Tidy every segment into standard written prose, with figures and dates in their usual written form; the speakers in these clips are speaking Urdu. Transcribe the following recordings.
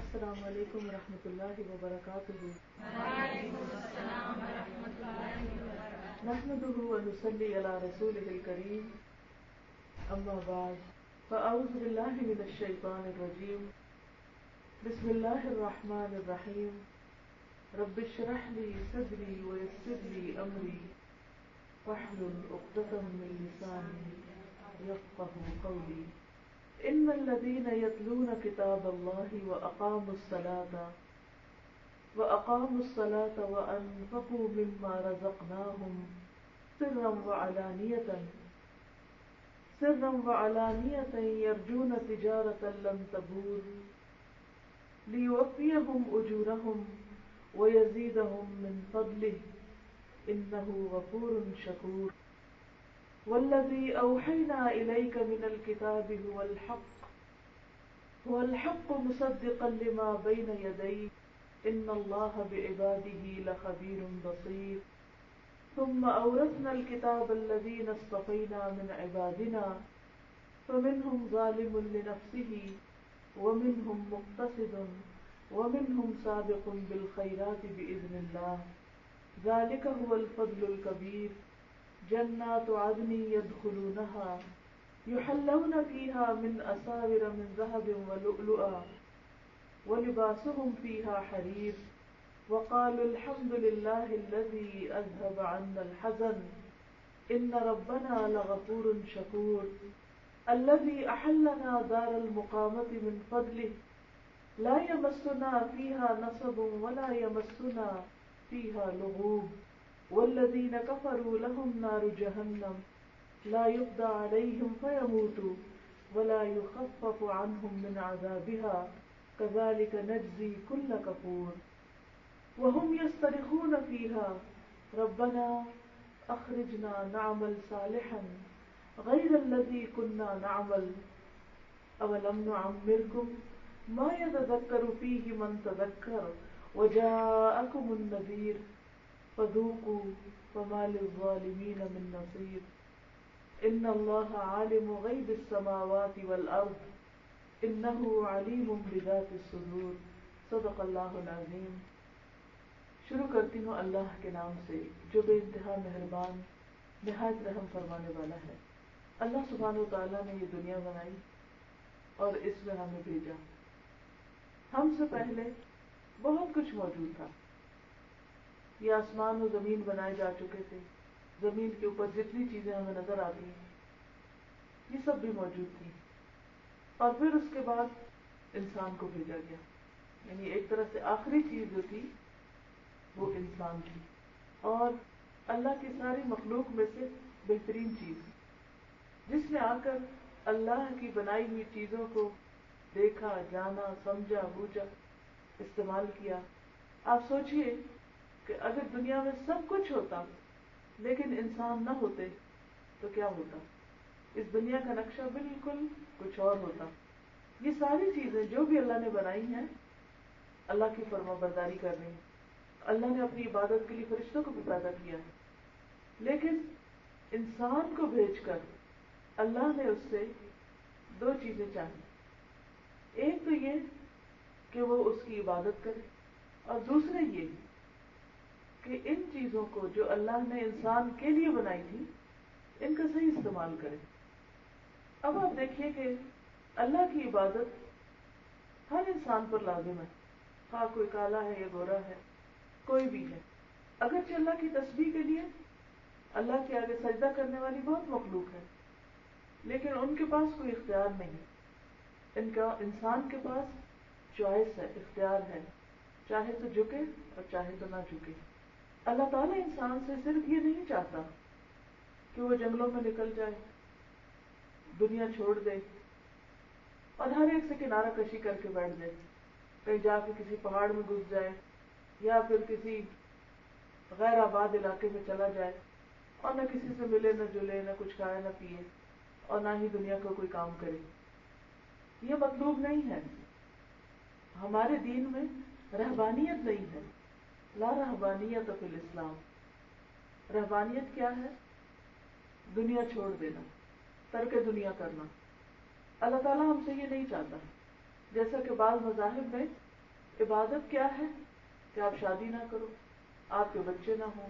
السلام علیکم ورحمۃ اللہ وبرکاتہ۔ وعلیکم السلام ورحمۃ اللہ وبرکاتہ۔ نحمده ونصلي على رسوله الكريم، اما بعد فاعوذ باللہ من الشیطان الرجیم، بسم اللہ الرحمن الرحیم، رب اشرح لي صدری ويسر لي امری واحلل عقدۃ من لسانی یفقهوا قولی۔ ان الذين يتلون كتاب الله واقاموا الصلاة وانفقوا مما رزقناهم سرا وعلانية يرجون تجارة لن تبور ليوفيهم اجورهم ويزيدهم من فضله انه غفور شكور۔ والذي أوحينا إليك من الكتاب هو الحق مصدقا لما بين يديه إن الله بعباده لخبير بصير۔ ثم أورثنا الكتاب الذين اصطفينا من عبادنا فمنهم ظالم لنفسه ومنهم مقتصد ومنهم سابق بالخيرات بإذن الله، ذلك هو الفضل الكبير۔ جنات عدن يدخلونها يحلون فيها من أساور من ذهب ولؤلؤا ولباسهم فيها حرير، وقالوا الحمد لله الذي أذهب عنا الحزن إن ربنا لغفور شكور۔ الذي أحلنا دار المقامة من فضله لا يمسنا فيها نصب ولا يمسنا فيها لغوب۔ والذين كفروا لهم نار جهنم لا يقضى عليهم فيموتوا ولا يخفف عنهم من عذابها كذلك نجزي كل كفور۔ وهم يصطرخون فيها ربنا أخرجنا نعمل صالحا غير الذي كنا نعمل أولم نعمركم ما يتذكر فيه من تذكر وجاءكم النذير فذوقوا فما للظالمين من نصير۔ ان اللہ عالم غیب السماوات والارض انہ علیم بذات الصدور۔ صدق اللہ العظیم۔ شروع کرتی ہوں اللہ کے نام سے جو بے انتہا مہربان نہایت رحم فرمانے والا ہے۔ اللہ سبحانہ وتعالیٰ نے یہ دنیا بنائی اور اس میں ہمیں بھیجا۔ ہم سے پہلے بہت کچھ موجود تھا، یہ آسمان و زمین بنائے جا چکے تھے، زمین کے اوپر جتنی چیزیں ہمیں نظر آتی ہیں یہ سب بھی موجود تھی، اور پھر اس کے بعد انسان کو بھیجا گیا، یعنی ایک طرح سے آخری چیز جو تھی وہ انسان تھی، اور اللہ کی ساری مخلوق میں سے بہترین چیز جس نے آ کر اللہ کی بنائی ہوئی چیزوں کو دیکھا، جانا، سمجھا، بوجھا، استعمال کیا۔ آپ سوچئے کہ اگر دنیا میں سب کچھ ہوتا لیکن انسان نہ ہوتے تو کیا ہوتا؟ اس دنیا کا نقشہ بالکل کچھ اور ہوتا۔ یہ ساری چیزیں جو بھی اللہ نے بنائی ہیں اللہ کی فرما برداری کر رہی ہیں۔ اللہ نے اپنی عبادت کے لیے فرشتوں کو بھی پیدا کیا ہے، لیکن انسان کو بھیج کر اللہ نے اس سے دو چیزیں چاہی۔ ایک تو یہ کہ وہ اس کی عبادت کرے، اور دوسرے یہ کہ ان چیزوں کو جو اللہ نے انسان کے لیے بنائی تھی ان کا صحیح استعمال کرے۔ اب آپ دیکھیے کہ اللہ کی عبادت ہر انسان پر لازم ہے، ہاں کوئی کالا ہے یا گورا ہے، کوئی بھی ہے۔ اگرچہ اللہ کی تسبیح کے لیے اللہ کے آگے سجدہ کرنے والی بہت مخلوق ہے، لیکن ان کے پاس کوئی اختیار نہیں، انسان کے پاس چوائس ہے، اختیار ہے، چاہے تو جھکے اور چاہے تو نہ جھکے۔ اللہ تعالیٰ انسان سے صرف یہ نہیں چاہتا کہ وہ جنگلوں میں نکل جائے، دنیا چھوڑ دے اور ہر ایک سے کنارہ کشی کر کے بیٹھ جائے، کہیں جا کے کسی پہاڑ میں گھس جائے یا پھر کسی غیر آباد علاقے میں چلا جائے اور نہ کسی سے ملے، نہ جلے، نہ کچھ کھائے نہ پیے، اور نہ ہی دنیا کا کوئی کام کرے۔ یہ مطلوب نہیں ہے۔ ہمارے دین میں رہبانیت نہیں ہے، لا رہبانیت فی الاسلام۔ رہبانیت کیا ہے؟ دنیا چھوڑ دینا، ترک دنیا کرنا۔ اللہ تعالیٰ ہم سے یہ نہیں چاہتا، جیسا کہ بعض مذاہب میں عبادت کیا ہے کہ آپ شادی نہ کرو، آپ کے بچے نہ ہوں،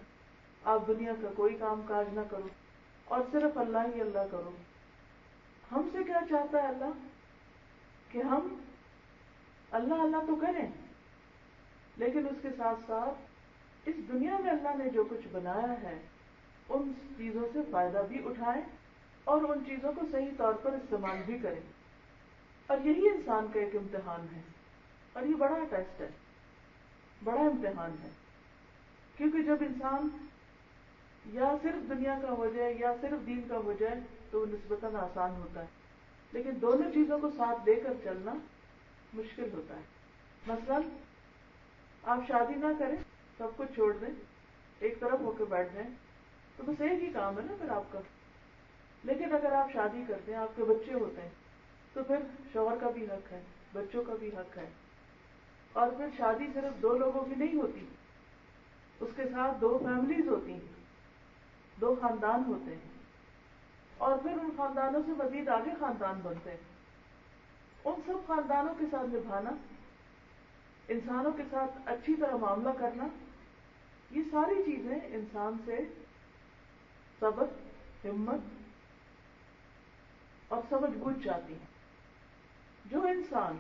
آپ دنیا کا کوئی کام کاج نہ کرو اور صرف اللہ ہی اللہ کرو۔ ہم سے کیا چاہتا ہے اللہ؟ کہ ہم اللہ اللہ تو کریں، لیکن اس کے ساتھ ساتھ اس دنیا میں اللہ نے جو کچھ بنایا ہے ان چیزوں سے فائدہ بھی اٹھائیں اور ان چیزوں کو صحیح طور پر استعمال بھی کریں۔ اور یہی انسان کا ایک امتحان ہے، اور یہ بڑا ٹیسٹ ہے، بڑا امتحان ہے، کیونکہ جب انسان یا صرف دنیا کا ہو جائے یا صرف دین کا ہو جائے تو نسبتاً آسان ہوتا ہے، لیکن دونوں چیزوں کو ساتھ لے کر چلنا مشکل ہوتا ہے۔ مثلاً آپ شادی نہ کریں، سب کچھ چھوڑ دیں، ایک طرف ہو کے بیٹھ جائیں تو بس ایک ہی کام ہے نا پھر آپ کا۔ لیکن اگر آپ شادی کرتے ہیں، آپ کے بچے ہوتے ہیں، تو پھر شوہر کا بھی حق ہے، بچوں کا بھی حق ہے، اور پھر شادی صرف دو لوگوں کی نہیں ہوتی، اس کے ساتھ دو فیملیز ہوتی ہیں، دو خاندان ہوتے ہیں، اور پھر ان خاندانوں سے مزید آگے خاندان بنتے ہیں۔ ان سب خاندانوں کے ساتھ نبھانا، انسانوں کے ساتھ اچھی طرح معاملہ کرنا، یہ ساری چیزیں انسان سے صبر، ہمت اور سمجھ بوجھ چاہتی ہیں۔ جو انسان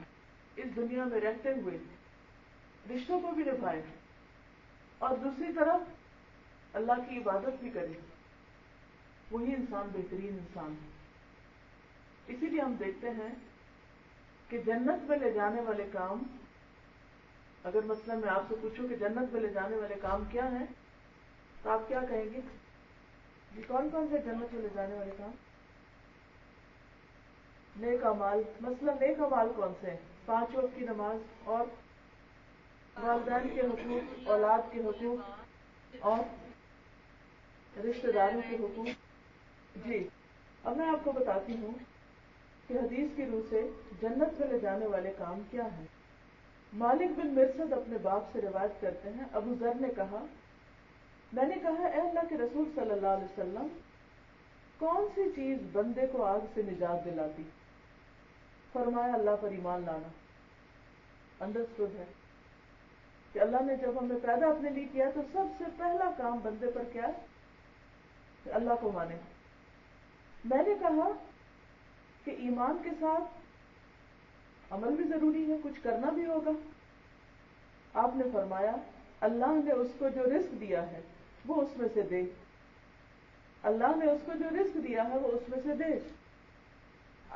اس دنیا میں رہتے ہوئے رشتوں کو بھی نبھائے اور دوسری طرف اللہ کی عبادت بھی کرے، وہی انسان بہترین انسان ہے۔ اسی لیے ہم دیکھتے ہیں کہ جنت میں لے جانے والے کام، اگر مثلا میں آپ سے پوچھوں کہ جنت میں لے جانے والے کام کیا ہیں تو آپ کیا کہیں گے؟ جی کون کون سے جنت میں لے جانے والے کام؟ نیک اعمال۔ مثلا نیک اعمال کون سے ہیں؟ 5 وقت کی نماز، اور والدین کے حقوق، اولاد کے حقوق، اور رشتہ داروں کے حقوق۔ جی اب میں آپ کو بتاتی ہوں کہ حدیث کی روح سے جنت میں لے جانے والے کام کیا ہیں۔ مالک بن مرثد اپنے باپ سے روایت کرتے ہیں، ابو ذر نے کہا، میں نے کہا اے اللہ کے رسول صلی اللہ علیہ وسلم، کون سی چیز بندے کو آگ سے نجات دلاتی؟ فرمایا اللہ پر ایمان لانا۔ انڈرسٹوڈ ہے کہ اللہ نے جب ہمیں پیدا اپنے لیے کیا تو سب سے پہلا کام بندے پر کیا ہے؟ کہ اللہ کو مانے۔ میں نے کہا کہ ایمان کے ساتھ عمل بھی ضروری ہے، کچھ کرنا بھی ہوگا۔ آپ نے فرمایا اللہ نے اس کو جو رزق دیا ہے وہ اس میں سے دے، اللہ نے اس کو جو رزق دیا ہے وہ اس میں سے دے۔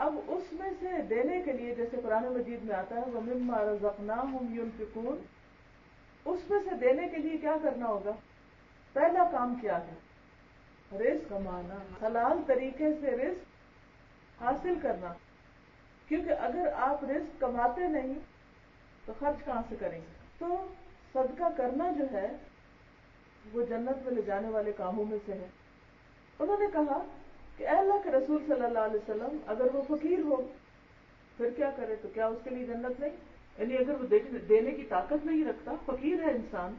اب اس میں سے دینے کے لیے جیسے قرآن مجید میں آتا ہے وَمِمَّا رَزَقْنَاهُمْ يُنْفِقُونَ، اس میں سے دینے کے لیے کیا کرنا ہوگا؟ پہلا کام کیا ہے؟ رزق کمانا، حلال طریقے سے رزق حاصل کرنا، کیونکہ اگر آپ رزق کماتے نہیں تو خرچ کہاں سے کریں گے؟ تو صدقہ کرنا جو ہے وہ جنت میں لے جانے والے کاموں میں سے ہے۔ انہوں نے کہا کہ اے اللہ کے رسول صلی اللہ علیہ وسلم، اگر وہ فقیر ہو پھر کیا کرے؟ تو کیا اس کے لیے جنت نہیں؟ یعنی اگر وہ دینے کی طاقت نہیں رکھتا، فقیر ہے انسان،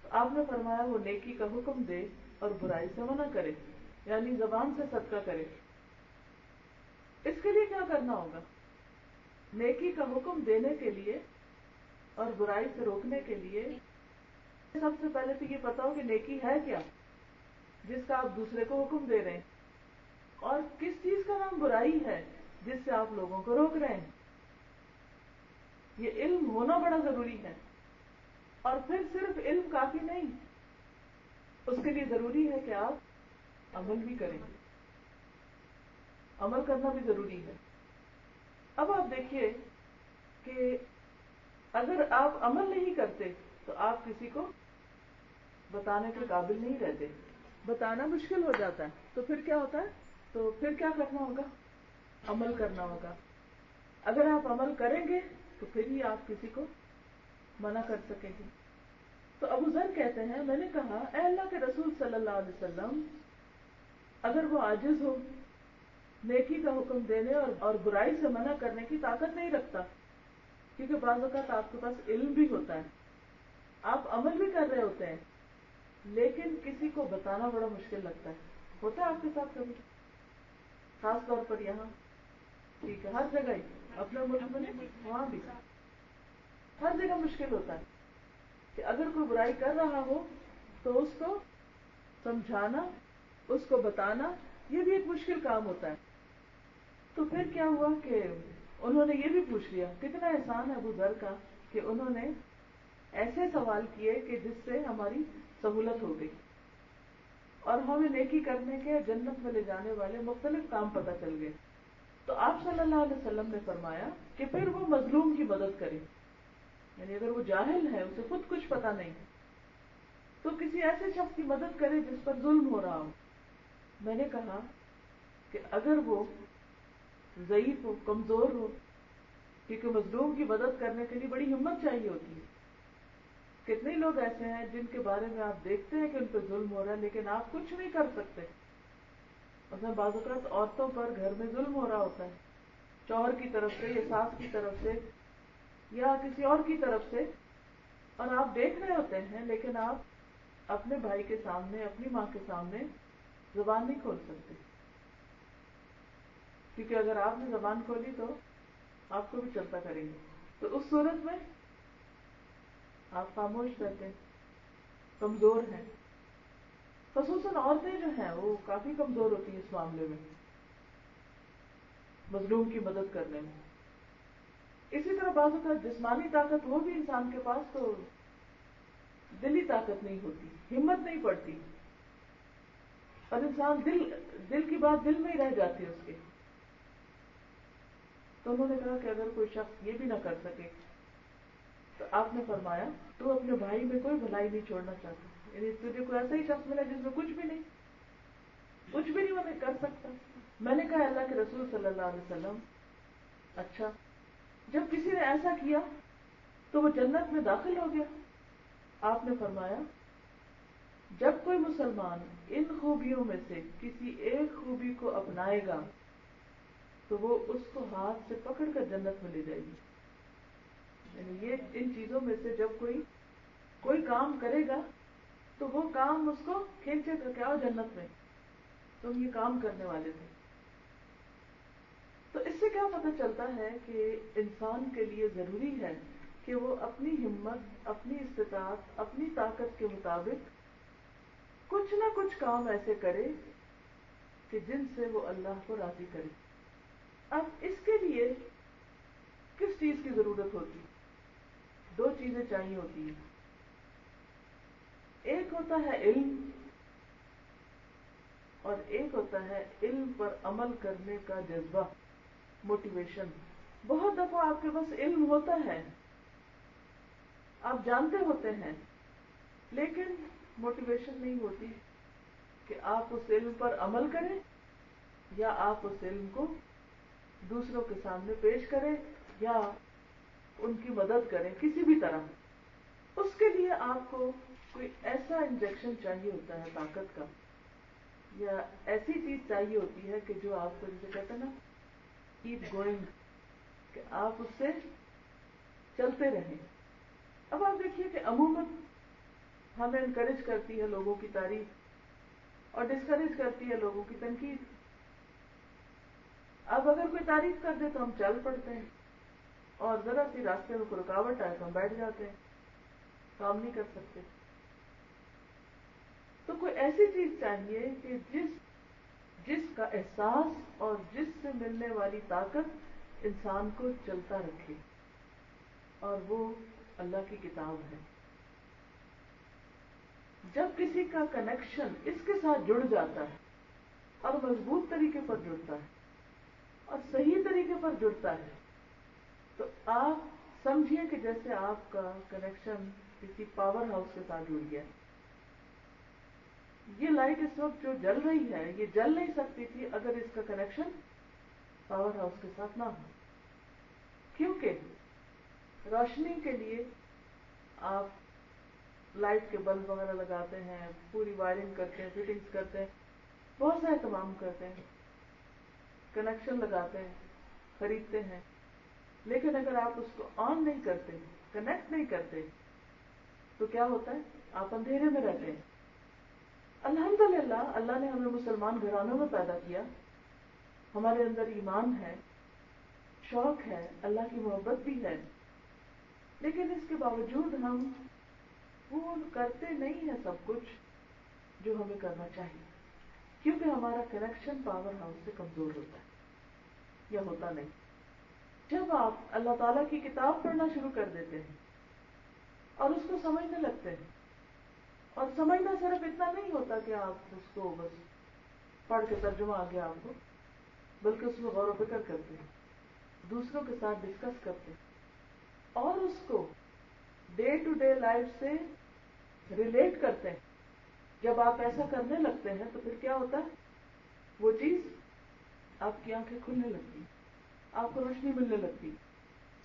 تو آپ نے فرمایا وہ نیکی کا حکم دے اور برائی سے منع کرے، یعنی زبان سے صدقہ کرے۔ اس کے لیے کیا کرنا ہوگا؟ نیکی کا حکم دینے کے لیے اور برائی سے روکنے کے لیے سب سے پہلے تو یہ پتا ہو کہ نیکی ہے کیا جس کا آپ دوسرے کو حکم دے رہے ہیں، اور کس چیز کا نام برائی ہے جس سے آپ لوگوں کو روک رہے ہیں۔ یہ علم ہونا بڑا ضروری ہے، اور پھر صرف علم کافی نہیں، اس کے لیے ضروری ہے کہ آپ عمل بھی کریں، عمل کرنا بھی ضروری ہے۔ اب آپ دیکھیے کہ اگر آپ عمل نہیں کرتے تو آپ کسی کو بتانے کے قابل نہیں رہتے، بتانا مشکل ہو جاتا ہے، تو پھر کیا ہوتا ہے؟ تو پھر کیا کرنا ہوگا؟ عمل کرنا ہوگا۔ اگر آپ عمل کریں گے تو پھر ہی آپ کسی کو منع کر سکیں گے۔ تو ابو ذر کہتے ہیں میں نے کہا اے اللہ کے رسول صلی اللہ علیہ وسلم، اگر وہ عاجز ہو، نیکی کا حکم دینے اور برائی سے منع کرنے کی طاقت نہیں رکھتا، کیونکہ بعض اوقات آپ کے پاس علم بھی ہوتا ہے، آپ عمل بھی کر رہے ہوتے ہیں، لیکن کسی کو بتانا بڑا مشکل لگتا ہے۔ ہوتا ہے آپ کے ساتھ کبھی؟ خاص طور پر یہاں، ٹھیک ہے، ہر جگہ ہی، اپنے ملک میں وہاں بھی ہر جگہ مشکل ہوتا ہے کہ اگر کوئی برائی کر رہا ہو تو اس کو سمجھانا، اس کو بتانا، یہ بھی ایک مشکل کام ہوتا ہے. تو پھر کیا ہوا کہ انہوں نے یہ بھی پوچھ لیا. کتنا احسان ہے ابو ذر کا کہ انہوں نے ایسے سوال کیے کہ جس سے ہماری سہولت ہو گئی اور ہمیں نیکی کرنے کے، جنت میں لے جانے والے مختلف کام پتہ چل گئے. تو آپ صلی اللہ علیہ وسلم نے فرمایا کہ پھر وہ مظلوم کی مدد کرے. یعنی اگر وہ جاہل ہے، اسے خود کچھ پتہ نہیں، تو کسی ایسے شخص کی مدد کرے جس پر ظلم ہو رہا ہو. میں نے کہا کہ اگر وہ ضعیف ہو، کمزور ہو، کیونکہ مظلوم کی مدد کرنے کے لیے بڑی ہمت چاہیے ہوتی ہے. کتنے لوگ ایسے ہیں جن کے بارے میں آپ دیکھتے ہیں کہ ان پہ ظلم ہو رہا ہے لیکن آپ کچھ نہیں کر سکتے. مثلا بعض اوقات عورتوں پر گھر میں ظلم ہو رہا ہوتا ہے، شوہر کی طرف سے یا ساس کی طرف سے یا کسی اور کی طرف سے، اور آپ دیکھ رہے ہوتے ہیں لیکن آپ اپنے بھائی کے سامنے، اپنی ماں کے سامنے زبان نہیں کھول سکتے، کیونکہ اگر آپ نے زبان کھولی تو آپ کو بھی چلتا کریں گے. تو اس صورت میں آپ خاموش رہتے ہیں، کمزور ہیں. خصوصاً عورتیں جو ہیں وہ کافی کمزور ہوتی ہیں اس معاملے میں، مظلوم کی مدد کرنے میں. اسی طرح بعض اوقات جسمانی طاقت ہو بھی انسان کے پاس تو دلی طاقت نہیں ہوتی، ہمت نہیں پڑتی، اور انسان دل کی بات دل میں ہی رہ جاتی ہے اس کے. تو انہوں نے کہا کہ اگر کوئی شخص یہ بھی نہ کر سکے تو آپ نے فرمایا تو اپنے بھائی میں کوئی بھلائی نہیں چھوڑنا چاہتا. یعنی تجھے کوئی ایسا ہی شخص ملا جس میں کچھ بھی نہیں وہ نہیں کر سکتا. میں نے کہا اللہ کے رسول صلی اللہ علیہ وسلم، اچھا جب کسی نے ایسا کیا تو وہ جنت میں داخل ہو گیا. آپ نے فرمایا جب کوئی مسلمان ان خوبیوں میں سے کسی ایک خوبی کو اپنائے گا تو وہ اس کو ہاتھ سے پکڑ کر جنت میں لے جائے گی. یعنی یہ ان چیزوں میں سے جب کوئی کام کرے گا تو وہ کام اس کو کھینچے گا کہ آؤ جنت میں، تم یہ کام کرنے والے تھے. تو اس سے کیا پتہ چلتا ہے کہ انسان کے لیے ضروری ہے کہ وہ اپنی ہمت، اپنی استطاعت، اپنی طاقت کے مطابق کچھ نہ کچھ کام ایسے کرے کہ جن سے وہ اللہ کو راضی کرے. اب اس کے لیے کس چیز کی ضرورت ہوتی؟ دو چیزیں چاہیے ہوتی ہیں. ایک ہوتا ہے علم اور ایک ہوتا ہے علم پر عمل کرنے کا جذبہ، موٹیویشن. بہت دفعہ آپ کے پاس علم ہوتا ہے، آپ جانتے ہوتے ہیں، لیکن موٹیویشن نہیں ہوتی کہ آپ اس علم پر عمل کریں یا آپ اس علم کو دوسروں کے سامنے پیش کریں یا ان کی مدد کریں کسی بھی طرح. اس کے لیے آپ کو کوئی ایسا انجیکشن چاہیے ہوتا ہے طاقت کا، یا ایسی چیز چاہیے ہوتی ہے کہ جو آپ کو، جسے کہتے ہیں نا کیپ گوئنگ، کہ آپ اس سے چلتے رہیں. اب آپ دیکھیے کہ عموماً ہمیں انکریج کرتی ہے لوگوں کی تعریف اور ڈسکریج کرتی ہے لوگوں کی تنقید. اب اگر کوئی تعریف کر دے تو ہم چل پڑتے ہیں، اور ذرا سی راستے میں کوئی رکاوٹ آئے تو ہم بیٹھ جاتے ہیں، کام نہیں کر سکتے. تو کوئی ایسی چیز چاہیے کہ جس کا احساس اور جس سے ملنے والی طاقت انسان کو چلتا رکھے، اور وہ اللہ کی کتاب ہے. جب کسی کا کنیکشن اس کے ساتھ جڑ جاتا ہے اور مضبوط طریقے پر جڑتا ہے اور صحیح طریقے پر جڑتا ہے، تو آپ سمجھیے کہ جیسے آپ کا کنیکشن کسی پاور ہاؤس کے ساتھ جڑ گیا. یہ لائٹ اس وقت جو جل رہی ہے یہ جل نہیں سکتی تھی اگر اس کا کنیکشن پاور ہاؤس کے ساتھ نہ ہو. کیونکہ روشنی کے لیے آپ لائٹ کے بلب وغیرہ لگاتے ہیں، پوری وائرنگ کرتے ہیں، فٹنگز کرتے ہیں، بہت سا اہتمام کرتے ہیں، کنیکشن لگاتے ہیں، خریدتے ہیں. لیکن اگر آپ اس کو آن نہیں کرتے، کنیکٹ نہیں کرتے، تو کیا ہوتا ہے؟ آپ اندھیرے میں رہتے ہیں. الحمدللہ اللہ نے ہمیں مسلمان گھرانوں میں پیدا کیا، ہمارے اندر ایمان ہے، شوق ہے، اللہ کی محبت بھی ہے، لیکن اس کے باوجود ہم وہ کرتے نہیں ہیں سب کچھ جو ہمیں کرنا چاہیے، کیونکہ ہمارا کنیکشن پاور ہاؤس سے کمزور ہوتا ہے یا ہوتا نہیں۔ جب آپ اللہ تعالیٰ کی کتاب پڑھنا شروع کر دیتے ہیں اور اس کو سمجھنے لگتے ہیں، اور سمجھنا صرف اتنا نہیں ہوتا کہ آپ اس کو بس پڑھ کے ترجمہ آ گیا آپ کو، بلکہ اس میں غور و فکر کرتے ہیں، دوسروں کے ساتھ ڈسکس کرتے ہیں اور اس کو ڈے ٹو ڈے لائف سے ریلیٹ کرتے ہیں۔ جب آپ ایسا کرنے لگتے ہیں تو پھر کیا ہوتا ہے، وہ چیز آپ کی آنکھیں کھلنے لگتی، آپ کو روشنی ملنے لگتی،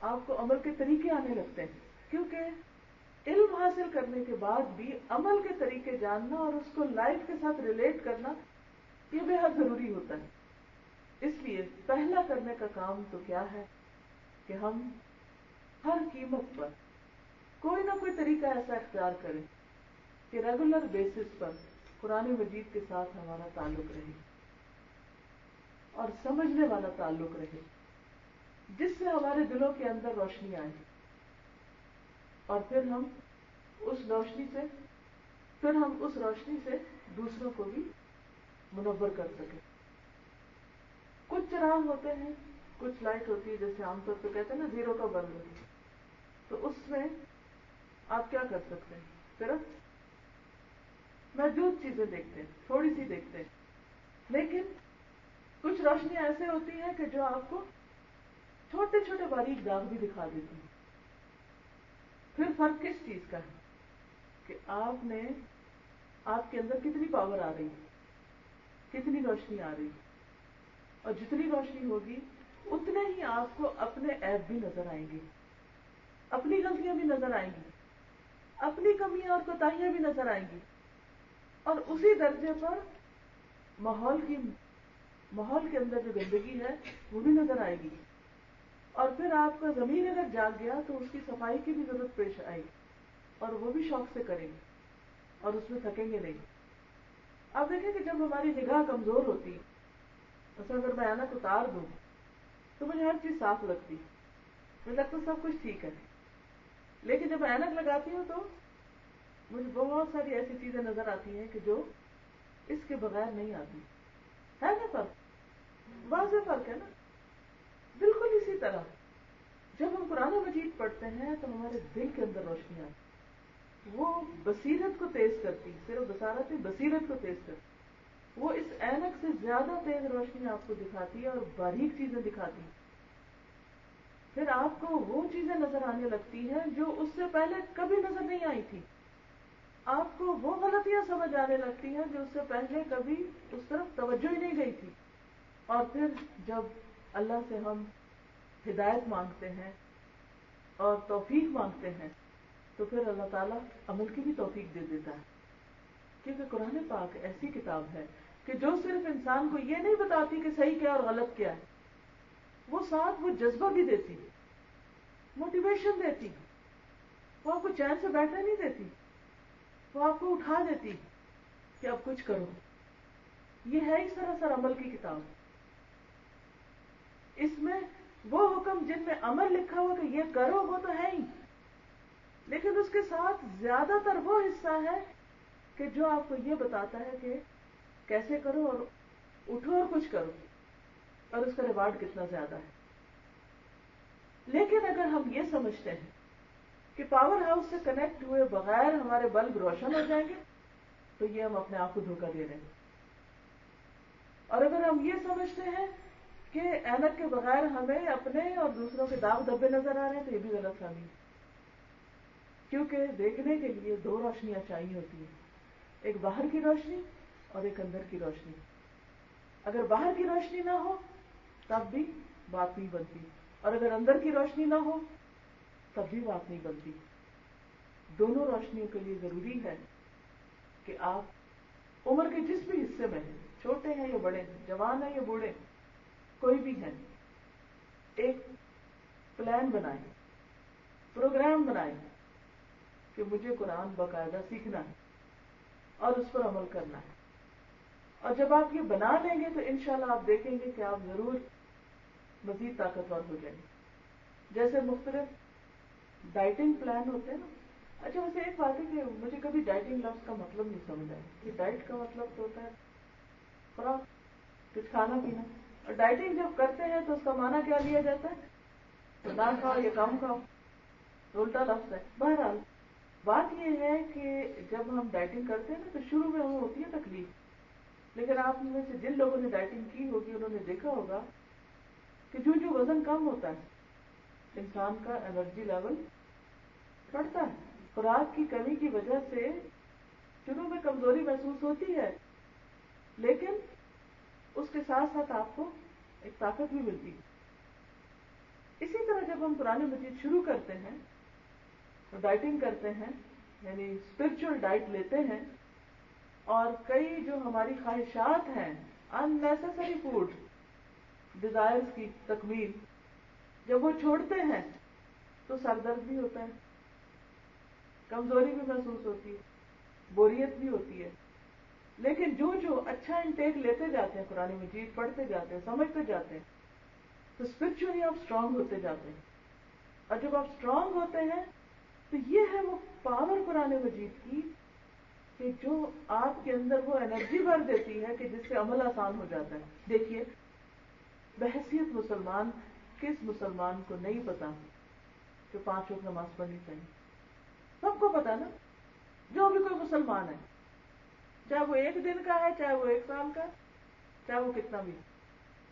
آپ کو عمل کے طریقے آنے لگتے ہیں، کیونکہ علم حاصل کرنے کے بعد بھی عمل کے طریقے جاننا اور اس کو لائف کے ساتھ ریلیٹ کرنا یہ بے حد ضروری ہوتا ہے۔ اس لیے پہلا کرنے کا کام تو کیا ہے کہ ہم ہر قیمت پر کوئی نہ کوئی طریقہ ایسا اختیار کریں کہ ریگولر بیسس پر قرآن مجید کے ساتھ ہمارا تعلق رہے اور سمجھنے والا تعلق رہے، جس سے ہمارے دلوں کے اندر روشنی آئے اور پھر ہم اس روشنی سے دوسروں کو بھی منور کر سکیں۔ کچھ چراغ ہوتے ہیں، کچھ لائٹ ہوتی ہے، جیسے عام طور پہ کہتے ہیں نا زیرو کا بلب، تو اس میں آپ کیا کر سکتے ہیں، صرف محدود چیزیں دیکھتے ہیں، تھوڑی سی دیکھتے ہیں، لیکن کچھ روشنیاں ایسے ہوتی ہیں کہ جو آپ کو چھوٹے چھوٹے باریک داغ بھی دکھا دیتی ہیں۔ پھر فرق کس چیز کا ہے کہ آپ کے اندر کتنی پاور آ رہی ہے، کتنی روشنی آ رہی ہے، اور جتنی روشنی ہوگی اتنے ہی آپ کو اپنے عیب بھی نظر آئیں گے، اپنی غلطیاں بھی نظر آئیں گی، اپنی کمیاں اور کوتاہیاں بھی نظر آئیں گی، اور اسی درجے پر ماحول کے اندر جو گندگی ہے وہ بھی نظر آئے گی، اور پھر آپ کا ضمیر اگر جاگ گیا تو اس کی صفائی کی بھی ضرورت پیش آئے گی، اور وہ بھی شوق سے کریں گے اور اس میں تھکیں گے نہیں۔ آپ دیکھیں کہ جب ہماری نگاہ کمزور ہوتی، مثلا اگر میں اینک اتار دوں تو مجھے ہر چیز صاف لگتی، مجھے لگتا سب کچھ ٹھیک ہے، لیکن جب میں اینک لگاتی ہوں تو مجھے بہت ساری ایسی چیزیں نظر آتی ہیں کہ جو اس کے بغیر نہیں آتی، ہے نا فرق، واضح فرق ہے نا۔ بالکل اسی طرح جب ہم قرآن مجید پڑھتے ہیں تو ہمارے دل کے اندر روشنی آتی، وہ بصیرت کو تیز کرتی، صرف بصارت نہیں، بصیرت کو تیز کرتی، وہ اس اینک سے زیادہ تیز روشنی آپ کو دکھاتی ہے اور باریک چیزیں دکھاتی، پھر آپ کو وہ چیزیں نظر آنے لگتی ہیں جو اس سے پہلے کبھی نظر نہیں آئی تھی، آپ کو وہ غلطیاں سمجھ آنے لگتی ہیں جو اس سے پہلے کبھی اس طرف توجہ ہی نہیں گئی تھی، اور پھر جب اللہ سے ہم ہدایت مانگتے ہیں اور توفیق مانگتے ہیں تو پھر اللہ تعالیٰ عمل کی بھی توفیق دے دیتا ہے، کیونکہ قرآن پاک ایسی کتاب ہے کہ جو صرف انسان کو یہ نہیں بتاتی کہ صحیح کیا اور غلط کیا ہے، وہ ساتھ وہ جذبہ بھی دیتی، موٹیویشن دیتی، وہ آپ کو چین سے بیٹھنے نہیں دیتی، وہ آپ کو اٹھا دیتی کہ اب کچھ کرو۔ یہ ہے ہی سراسر عمل کی کتاب، اس میں وہ حکم جن میں عمل لکھا ہوا کہ یہ کرو وہ تو ہے ہی، لیکن اس کے ساتھ زیادہ تر وہ حصہ ہے کہ جو آپ کو یہ بتاتا ہے کہ کیسے کرو اور اٹھو اور کچھ کرو، اور اس کا ریوارڈ کتنا زیادہ ہے۔ لیکن اگر ہم یہ سمجھتے ہیں کہ پاور ہاؤس سے کنیکٹ ہوئے بغیر ہمارے بلب روشن ہو جائیں گے تو یہ ہم اپنے آپ کو دھوکہ دے رہے ہیں، اور اگر ہم یہ سمجھتے ہیں کہ اینک کے بغیر ہمیں اپنے اور دوسروں کے داغ دھبے نظر آ رہے ہیں تو یہ بھی غلط فہمی ہے، کیونکہ دیکھنے کے لیے دو روشنیاں چاہیے ہوتی ہیں، ایک باہر کی روشنی اور ایک اندر کی روشنی۔ اگر باہر کی روشنی نہ ہو تب بھی بات نہیں بنتی، اور اگر اندر کی روشنی نہ ہو تب بھی بات نہیں بنتی۔ دونوں روشنیوں کے لیے ضروری ہے کہ آپ عمر کے جس بھی حصے میں ہیں، چھوٹے ہیں یا بڑے ہیں، جوان ہیں یا بوڑھے، کوئی بھی ہے، ایک پلان بنائیں، پروگرام بنائیں کہ مجھے قرآن باقاعدہ سیکھنا ہے اور اس پر عمل کرنا ہے، اور جب آپ یہ بنا لیں گے تو انشاءاللہ آپ دیکھیں گے کہ آپ ضرور مزید طاقتور ہو جائیں گے۔ جیسے مختلف ڈائٹنگ پلان ہوتے ہیں نا. اچھا ویسے ایک بات ہے کہ مجھے کبھی ڈائٹنگ لفظ کا مطلب نہیں سمجھ آیا کہ ڈائٹ کا مطلب تو ہوتا ہے خوراک، کچھ کھانا پینا، اور ڈائٹنگ جب کرتے ہیں تو اس کا معنی کیا لیا جاتا ہے؟ تو نہ کھاؤ یا کم کھاؤ، الٹا لفظ ہے. بہرحال بات یہ ہے کہ جب ہم ڈائٹنگ کرتے ہیں نا تو شروع میں ہمیں ہوتی ہے تکلیف، لیکن آپ میں سے جن لوگوں نے ڈائٹنگ کی ہوگی انہوں نے دیکھا ہوگا کہ جو وزن کم ہوتا ہے انسان کا انرجی لیول بڑھتا ہے. خوراک کی کمی کی وجہ سے شروع میں کمزوری محسوس ہوتی ہے، لیکن اس کے ساتھ ساتھ آپ کو ایک طاقت بھی ملتی ہے. اسی طرح جب ہم قرآن مجید شروع کرتے ہیں، ڈائٹنگ کرتے ہیں، یعنی اسپرچل ڈائٹ لیتے ہیں، اور کئی جو ہماری خواہشات ہیں ان نیسیسری فوڈ ڈیزائرز کی تکمیل جب وہ چھوڑتے ہیں تو سر درد بھی ہوتا ہے، کمزوری بھی محسوس ہوتی ہے، بوریت بھی ہوتی ہے. لیکن جو اچھا انٹیک لیتے جاتے ہیں، قرآن مجید پڑھتے جاتے ہیں، سمجھتے جاتے ہیں، تو اسپرچولی آپ اسٹرانگ ہوتے جاتے ہیں. اور جب آپ اسٹرانگ ہوتے ہیں تو یہ ہے وہ پاور قرآن مجید کی کہ جو آپ کے اندر وہ انرجی بھر دیتی ہے کہ جس سے عمل آسان ہو جاتا ہے. دیکھیے بحیثیت مسلمان، کس مسلمان کو نہیں پتا کہ 5 وقت نماز پڑھنی چاہیے؟ سب کو پتا نا، جو بھی کوئی مسلمان ہے، چاہے وہ 1 دن کا ہے، چاہے وہ 1 سال کا، چاہے وہ کتنا بھی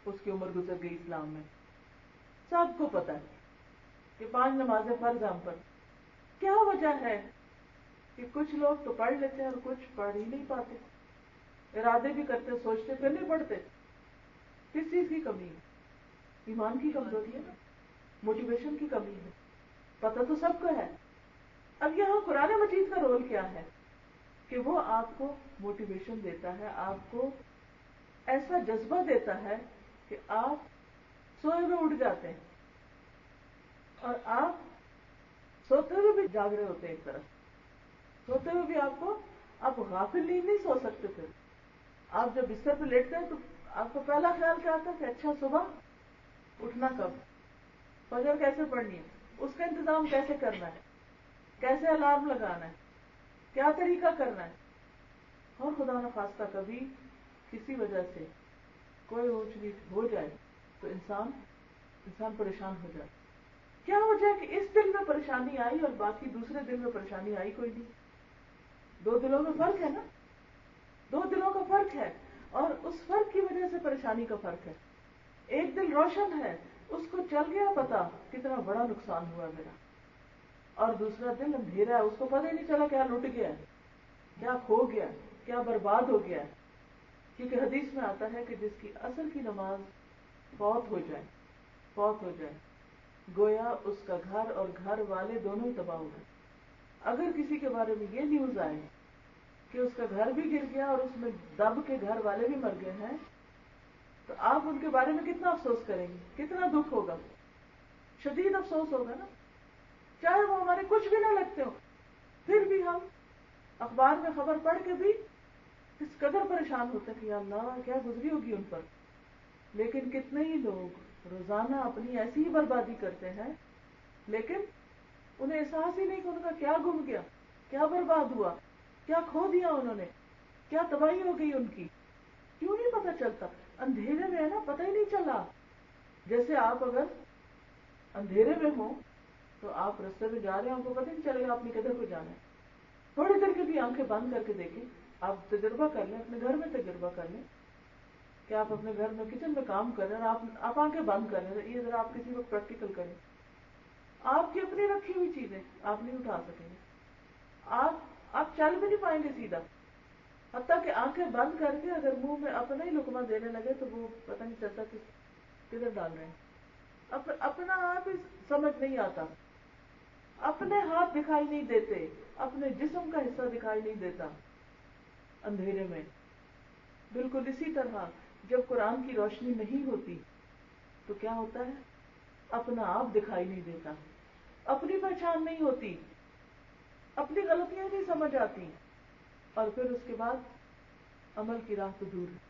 اس کی عمر گزر گئی اسلام میں، سب کو پتا ہے کہ 5 نمازیں فرض ہم پر. کیا وجہ ہے کہ کچھ لوگ تو پڑھ لیتے ہیں اور کچھ پڑھ ہی نہیں پاتے، ارادے بھی کرتے، سوچتے پھر نہیں پڑھتے؟ کس چیز کی کمی ہے؟ ایمان کی کمزوری ہے نا، موٹیویشن کی کمی ہے. پتہ تو سب کو ہے. اب یہاں قرآن مجید کا رول کیا ہے کہ وہ آپ کو موٹیویشن دیتا ہے، آپ کو ایسا جذبہ دیتا ہے کہ آپ سوئے ہوئے اٹھ جاتے ہیں، اور آپ سوتے ہوئے بھی جاگ رہے ہوتے ہیں. ایک طرف سوتے ہوئے بھی آپ غافل نیند نہیں سو سکتے. پھر آپ جب بستر پہ لیٹتے ہیں تو آپ کو پہلا خیال کیا آتا ہے کہ اچھا صبح اٹھنا کب، فجر کیسے پڑھنی ہے، اس کا انتظام کیسے کرنا ہے، کیسے الارم لگانا ہے، کیا طریقہ کرنا ہے. اور خدا نخواستہ کبھی کسی وجہ سے کوئی اونچ نیچ ہو جائے تو انسان پریشان ہو جائے. کیا وجہ ہے کہ اس دل میں پریشانی آئی اور باقی دوسرے دل میں پریشانی آئی کوئی نہیں؟ 2 دلوں میں فرق ہے نا، 2 دلوں کا فرق ہے، اور اس فرق کی وجہ سے پریشانی کا فرق ہے. ایک دل روشن ہے، اس کو چل گیا پتا کتنا بڑا نقصان ہوا میرا، اور دوسرا دل اندھیرا ہے، اس کو پتہ ہی نہیں چلا کیا لٹ گیا، کیا کھو گیا، کیا برباد ہو گیا. کیونکہ حدیث میں آتا ہے کہ جس کی عصر کی نماز فوت ہو جائے گویا اس کا گھر اور گھر والے دونوں ہی تباہ ہو گئے. اگر کسی کے بارے میں یہ نیوز آئے کہ اس کا گھر بھی گر گیا اور اس میں دب کے گھر والے بھی مر گئے ہیں تو آپ ان کے بارے میں کتنا افسوس کریں گے، کتنا دکھ ہوگا، شدید افسوس ہوگا نا. چاہے وہ ہمارے کچھ بھی نہ لگتے ہو، پھر بھی ہم اخبار میں خبر پڑھ کے بھی اس قدر پریشان ہوتے کہ یا اللہ کیا گزری ہوگی ان پر. لیکن کتنے ہی لوگ روزانہ اپنی ایسی ہی بربادی کرتے ہیں، لیکن انہیں احساس ہی نہیں کہ ان کا کیا گم گیا، کیا برباد ہوا، کیا کھو دیا انہوں نے، کیا تباہی ہو گئی ان کی. کیوں نہیں پتہ چلتا؟ اندھیرے میں ہے نا، پتہ ہی نہیں چلا. جیسے آپ اگر اندھیرے میں ہوں تو آپ رستے میں جا رہے ہیں، آپ کو پتہ نہیں چلے گا آپ نے کدھر کو جانا ہے. تھوڑی دیر کے بھی آنکھیں بند کر کے دیکھیں، آپ تجربہ کر لیں، اپنے گھر میں تجربہ کر لیں کہ آپ اپنے گھر میں کچن میں کام کر رہے ہیں اور آپ آنکھیں بند کر رہے ہیں. یہ ذرا آپ کسی وقت پریکٹیکل کریں. آپ کی اپنی رکھی ہوئی چیزیں آپ نہیں اٹھا سکیں گے، آپ چل بھی نہیں پائیں گے سیدھا. حتیٰ کہ آنکھیں بند کر کے اگر منہ میں اپنا ہی لقمہ دینے لگے تو وہ پتہ نہیں چلتا کہ کدھر ڈال رہے ہیں. اپنا آپ ہی سمجھ نہیں آتا، اپنے ہاتھ دکھائی نہیں دیتے، اپنے جسم کا حصہ دکھائی نہیں دیتا اندھیرے میں. بالکل اسی طرح جب قرآن کی روشنی نہیں ہوتی تو کیا ہوتا ہے؟ اپنا آپ دکھائی نہیں دیتا، اپنی پہچان نہیں ہوتی، اپنی غلطیاں نہیں سمجھ آتی، اور پھر اس کے بعد عمل کی راہ تو دور ہے.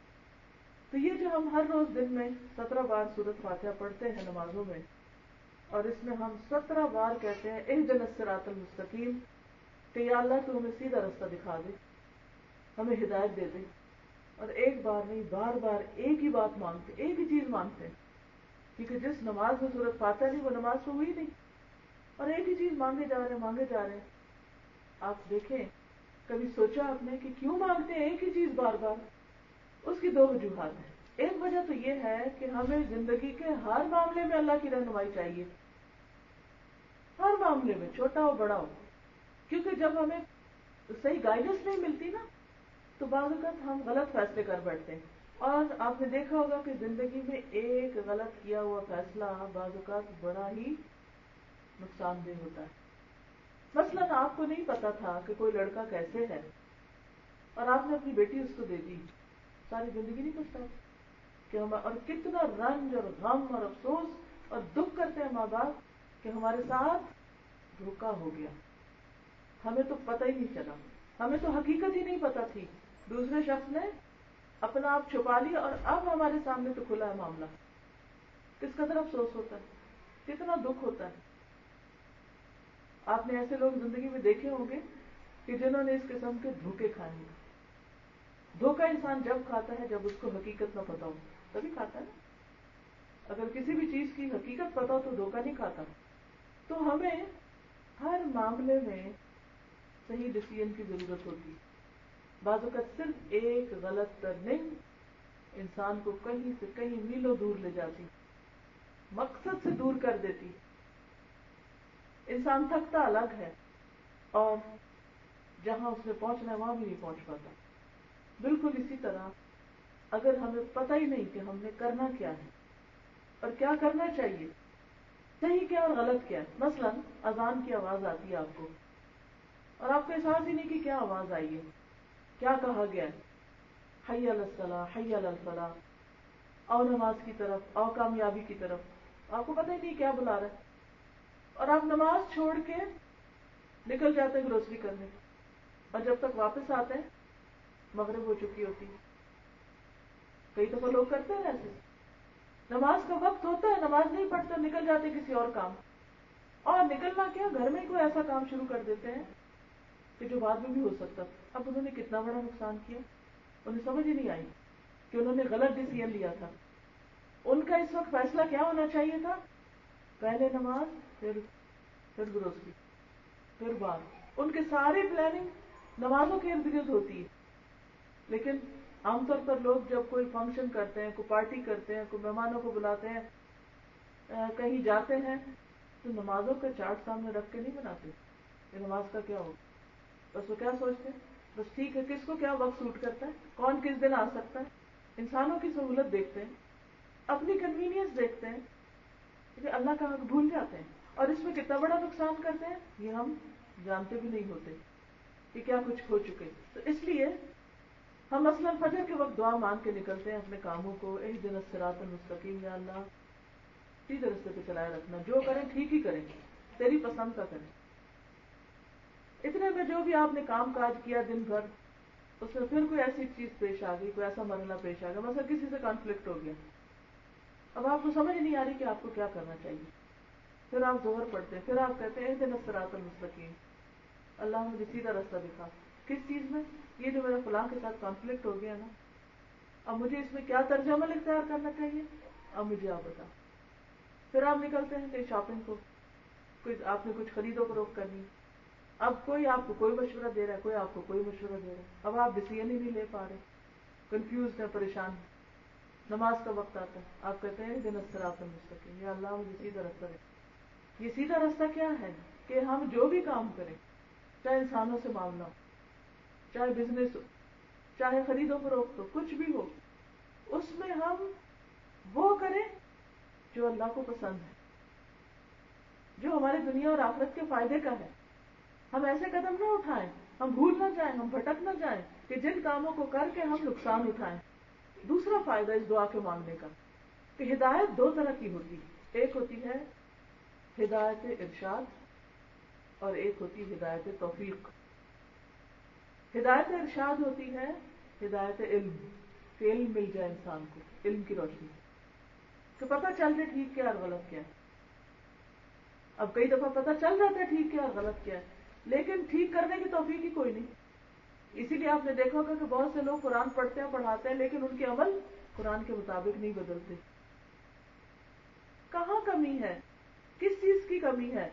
تو یہ جو ہم ہر روز دن میں 17 بار سورۃ فاتحہ پڑھتے ہیں نمازوں میں، اور اس میں ہم 17 بار کہتے ہیں اہدنا الصراط المستقیم، کہ یا اللہ تو ہمیں سیدھا رستہ دکھا دے، ہمیں ہدایت دے دے. اور ایک بار نہیں، بار بار ایک ہی بات مانگتے، ایک ہی چیز مانگتے ہیں، کیونکہ جس نماز میں سورۃ فاتحہ نہیں وہ نماز تو ہوئی نہیں، اور ایک ہی چیز مانگے جا رہے ہیں. آپ دیکھیں کبھی سوچا آپ نے کہ کیوں مانگتے ہیں ایک ہی چیز بار بار؟ اس کی دو وجوہات ہیں. ایک وجہ تو یہ ہے کہ ہمیں زندگی کے ہر معاملے میں اللہ کی رہنمائی چاہیے، ہر معاملے میں، چھوٹا ہو بڑا ہو. کیونکہ جب ہمیں صحیح گائیڈنس نہیں ملتی نا تو بعض اوقات ہم غلط فیصلے کر بیٹھتے ہیں. اور آپ نے دیکھا ہوگا کہ زندگی میں ایک غلط کیا ہوا فیصلہ بعض اوقات بڑا ہی نقصان دہ ہوتا ہے. مثلا آپ کو نہیں پتا تھا کہ کوئی لڑکا کیسے ہے اور آپ نے اپنی بیٹی اس کو دے دی، ساری زندگی نہیں پچھتا کہ ہم، اور کتنا رنج اور غم اور افسوس اور دکھ کرتے ہیں ماں باپ کہ ہمارے ساتھ دھوکا ہو گیا، ہمیں تو پتہ ہی نہیں چلا، ہمیں تو حقیقت ہی نہیں پتا تھی، دوسرے شخص نے اپنا آپ چھپا لیا اور اب ہمارے سامنے تو کھلا ہے معاملہ. کس قدر افسوس ہوتا ہے، کتنا دکھ ہوتا ہے. آپ نے ایسے لوگ زندگی میں دیکھے ہوں گے کہ جنہوں نے اس قسم کے دھوکے کھائے ہیں. دھوکہ انسان جب کھاتا ہے جب اس کو حقیقت نہ پتا ہو، تبھی کھاتا ہے نا. اگر کسی بھی چیز کی حقیقت پتا ہو تو دھوکہ نہیں کھاتا. تو ہمیں ہر معاملے میں صحیح ڈیسیژن کی ضرورت ہوتی. بعض اوقات صرف ایک غلط ٹرننگ انسان کو کہیں سے کہیں میلوں دور لے جاتی، مقصد سے دور کر دیتی. انسان تھکتا الگ ہے اور جہاں اس نے پہنچنا ہے وہاں بھی نہیں پہنچ پاتا. بالکل اسی طرح اگر ہمیں پتہ ہی نہیں کہ ہم نے کرنا کیا ہے اور کیا کرنا چاہیے، صحیح کیا اور غلط کیا ہے. مثلا اذان کی آواز آتی ہے آپ کو اور آپ کو احساس ہی نہیں کہ کیا آواز آئی ہے، کیا کہا گیا ہے، حی علی الصلاۃ، حی علی الفلاح، آؤ نماز کی طرف، آؤ کامیابی کی طرف. آپ کو پتہ ہی نہیں کیا بلا رہا ہے اور آپ نماز چھوڑ کے نکل جاتے ہیں گروسری کرنے، اور جب تک واپس آتے ہیں مغرب ہو چکی ہوتی. کئی دفعہ لوگ کرتے ہیں ایسے، نماز کا وقت ہوتا ہے نماز نہیں پڑھتے، نکل جاتے کسی اور کام، اور نکلنا کیا گھر میں کوئی ایسا کام شروع کر دیتے ہیں کہ جو بعد میں بھی ہو سکتا. اب انہوں نے کتنا بڑا نقصان کیا، انہیں سمجھ ہی نہیں آئی کہ انہوں نے غلط ڈیسیژن لیا تھا. ان کا اس وقت فیصلہ کیا ہونا چاہیے تھا؟ پہلے نماز، پھر گروسری، پھر بات. ان کی ساری پلاننگ نمازوں کے ارد گرد ہوتی ہے. لیکن عام طور پر لوگ جب کوئی فنکشن کرتے ہیں، کوئی پارٹی کرتے ہیں، کوئی مہمانوں کو بلاتے ہیں، کہیں جاتے ہیں تو نمازوں کا چارٹ سامنے رکھ کے نہیں بناتے کہ نماز کا کیا ہو. بس وہ کیا سوچتے ہیں، بس ٹھیک ہے کس کو کیا وقت سوٹ کرتا ہے، کون کس دن آ سکتا ہے. انسانوں کی سہولت دیکھتے ہیں، اپنی کنوینئنس دیکھتے ہیں، کہ اللہ کا حق بھول جاتے ہیں. اور اس میں کتنا بڑا نقصان کرتے ہیں یہ ہم جانتے بھی نہیں ہوتے کہ کیا کچھ ہو چکے. تو اس لیے ہم مثلا فجر کے وقت دعا مانگ کے نکلتے ہیں اپنے کاموں کو، اہدنا الصراط المستقیم، یا اللہ سیدھے رستے پہ چلائے رکھنا، جو کریں ٹھیک ہی کریں، تیری پسند کا کریں. اتنے میں جو بھی آپ نے کام کاج کیا دن بھر، اس میں پھر کوئی ایسی چیز پیش آ گئی، کوئی ایسا مرحلہ پیش آ گیا، مثلا کسی سے کانفلکٹ ہو گیا، اب آپ کو سمجھ نہیں آ رہی کہ آپ کو کیا کرنا چاہیے. پھر آپ ظہر پڑھتے ہیں، پھر آپ کہتے ہیں اہدنا الصراط المستقیم، اللہ مجھے سیدھا رستہ دکھا. کس چیز میں؟ یہ جو میرا فلاں کے ساتھ کانفلکٹ ہو گیا نا، اب مجھے اس میں کیا طرز عمل اختیار کرنا چاہیے، اب مجھے آپ بتا. پھر آپ نکلتے ہیں کہیں شاپنگ کو، کوئی آپ نے کچھ خرید و فروخت کرنی، اب کوئی آپ کو کوئی مشورہ دے رہا ہے، کوئی آپ کو کوئی مشورہ دے رہا ہے، اب آپ ڈیسیژن ہی نہیں لے پا رہے، کنفیوز ہیں، پریشان. نماز کا وقت آتا ہے، آپ کہتے ہیں اہدنا الصراط المستقیم، یا اللہ مجھے سیدھا رستہ دے. یہ سیدھا رستہ کیا ہے کہ ہم جو بھی کام کریں، چاہے انسانوں سے معاملہ ہو، چاہے بزنس ہو، چاہے خرید و فروخت ہو، کچھ بھی ہو، اس میں ہم وہ کریں جو اللہ کو پسند ہے، جو ہماری دنیا اور آخرت کے فائدے کا ہے. ہم ایسے قدم نہ اٹھائیں، ہم بھول نہ جائیں، ہم بھٹک نہ جائیں کہ جن کاموں کو کر کے ہم نقصان اٹھائیں. دوسرا فائدہ اس دعا کے مانگنے کا کہ ہدایت دو طرح کی ہوتی ہے، ایک ہوتی ہے ہدایت ارشاد اور ایک ہوتی ہے ہدایت توفیق. ہدایت ارشاد ہوتی ہے ہدایت علم، کہ علم مل جائے انسان کو، علم کی روشنی، کہ پتہ چل جائے ٹھیک کیا اور غلط کیا. اب کئی دفعہ پتہ چل جاتا ہے ٹھیک کیا اور غلط کیا ہے، لیکن ٹھیک کرنے کی توفیق ہی کوئی نہیں. اسی لیے آپ نے دیکھا ہوگا کہ بہت سے لوگ قرآن پڑھتے ہیں پڑھاتے ہیں لیکن ان کے عمل قرآن کے مطابق نہیں بدلتے. کہاں کمی ہے؟ کس چیز کی کمی ہے؟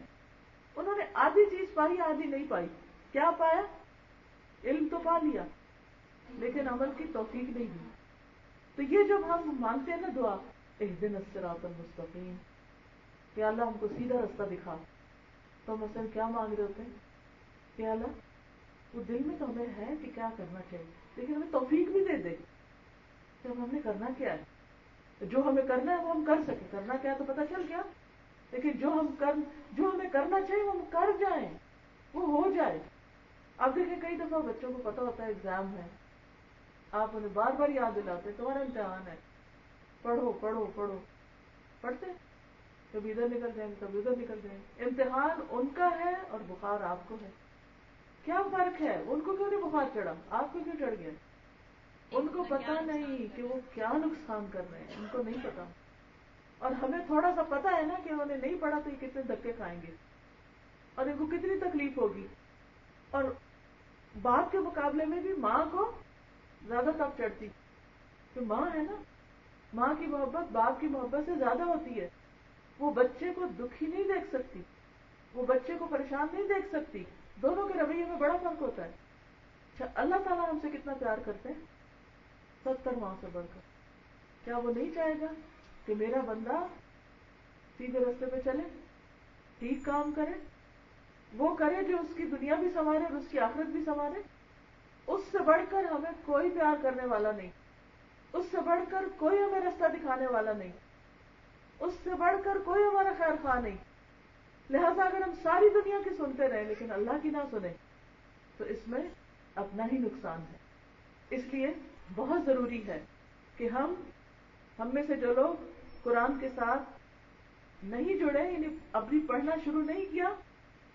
انہوں نے آدھی چیز پائی آدھی نہیں پائی. کیا پایا؟ علم تو پا لیا لیکن عمل کی توفیق نہیں ہوئی. تو یہ جب ہم مانگتے ہیں نا دعا اہدنا الصراط المستقیم کہ اللہ ہم کو سیدھا رستہ دکھا، تو مثلا کیا مانگ رہے ہوتے ہیں کہ اللہ وہ دل میں تو ہمیں ہے کہ کیا کرنا چاہیے لیکن ہمیں توفیق بھی دے دے کہ ہم نے کرنا کیا ہے. جو ہمیں کرنا ہے وہ ہم کر سکیں، کرنا کیا تو پتہ چل گیا، لیکن جو ہمیں کرنا چاہیے وہ ہم کر جائیں، وہ ہو جائے. اب دیکھیں کئی دفعہ بچوں کو پتا ہوتا ہے ایگزام ہے، آپ انہیں بار بار یاد دلاتے تمہارا امتحان ہے، پڑھو پڑھو پڑھو، پڑھتے کبھی ادھر نکل جائیں گے کبھی ادھر نکل جائیں گے. امتحان ان کا ہے اور بخار آپ کو ہے. کیا فرق ہے؟ ان کو کیوں نہیں بخار چڑھا، آپ کو کیوں چڑھ گیا؟ ان کو پتا نہیں کہ وہ کیا نقصان کر رہے ہیں، ان کو نہیں پتا. اور ہمیں تھوڑا سا پتا ہے نا کہ انہوں نے نہیں پڑھا تو یہ کتنے دھکے کھائیں گے اور ان کو کتنی تکلیف ہوگی. اور باپ کے مقابلے میں بھی ماں کو زیادہ تب چڑھتی کہ ماں ہے نا، ماں کی محبت باپ کی محبت سے زیادہ ہوتی ہے. وہ بچے کو دکھی نہیں دیکھ سکتی، وہ بچے کو پریشان نہیں دیکھ سکتی. دونوں کے رویے میں بڑا فرق ہوتا ہے. اچھا اللہ تعالیٰ ہم سے کتنا پیار کرتے ہیں 70 ماں سے بڑھ کر. کیا وہ نہیں چاہے گا کہ میرا بندہ سیدھے راستے پہ چلے، ٹھیک کام کرے، وہ کرے جو اس کی دنیا بھی سنوارے اور اس کی آخرت بھی سنوارے؟ اس سے بڑھ کر ہمیں کوئی پیار کرنے والا نہیں، اس سے بڑھ کر کوئی ہمیں راستہ دکھانے والا نہیں، اس سے بڑھ کر کوئی ہمارا خیر خواہ نہیں. لہذا اگر ہم ساری دنیا کی سنتے رہیں لیکن اللہ کی نہ سنیں تو اس میں اپنا ہی نقصان ہے. اس لیے بہت ضروری ہے کہ ہم میں سے جو لوگ قرآن کے ساتھ نہیں جڑے، یعنی ابھی پڑھنا شروع نہیں کیا،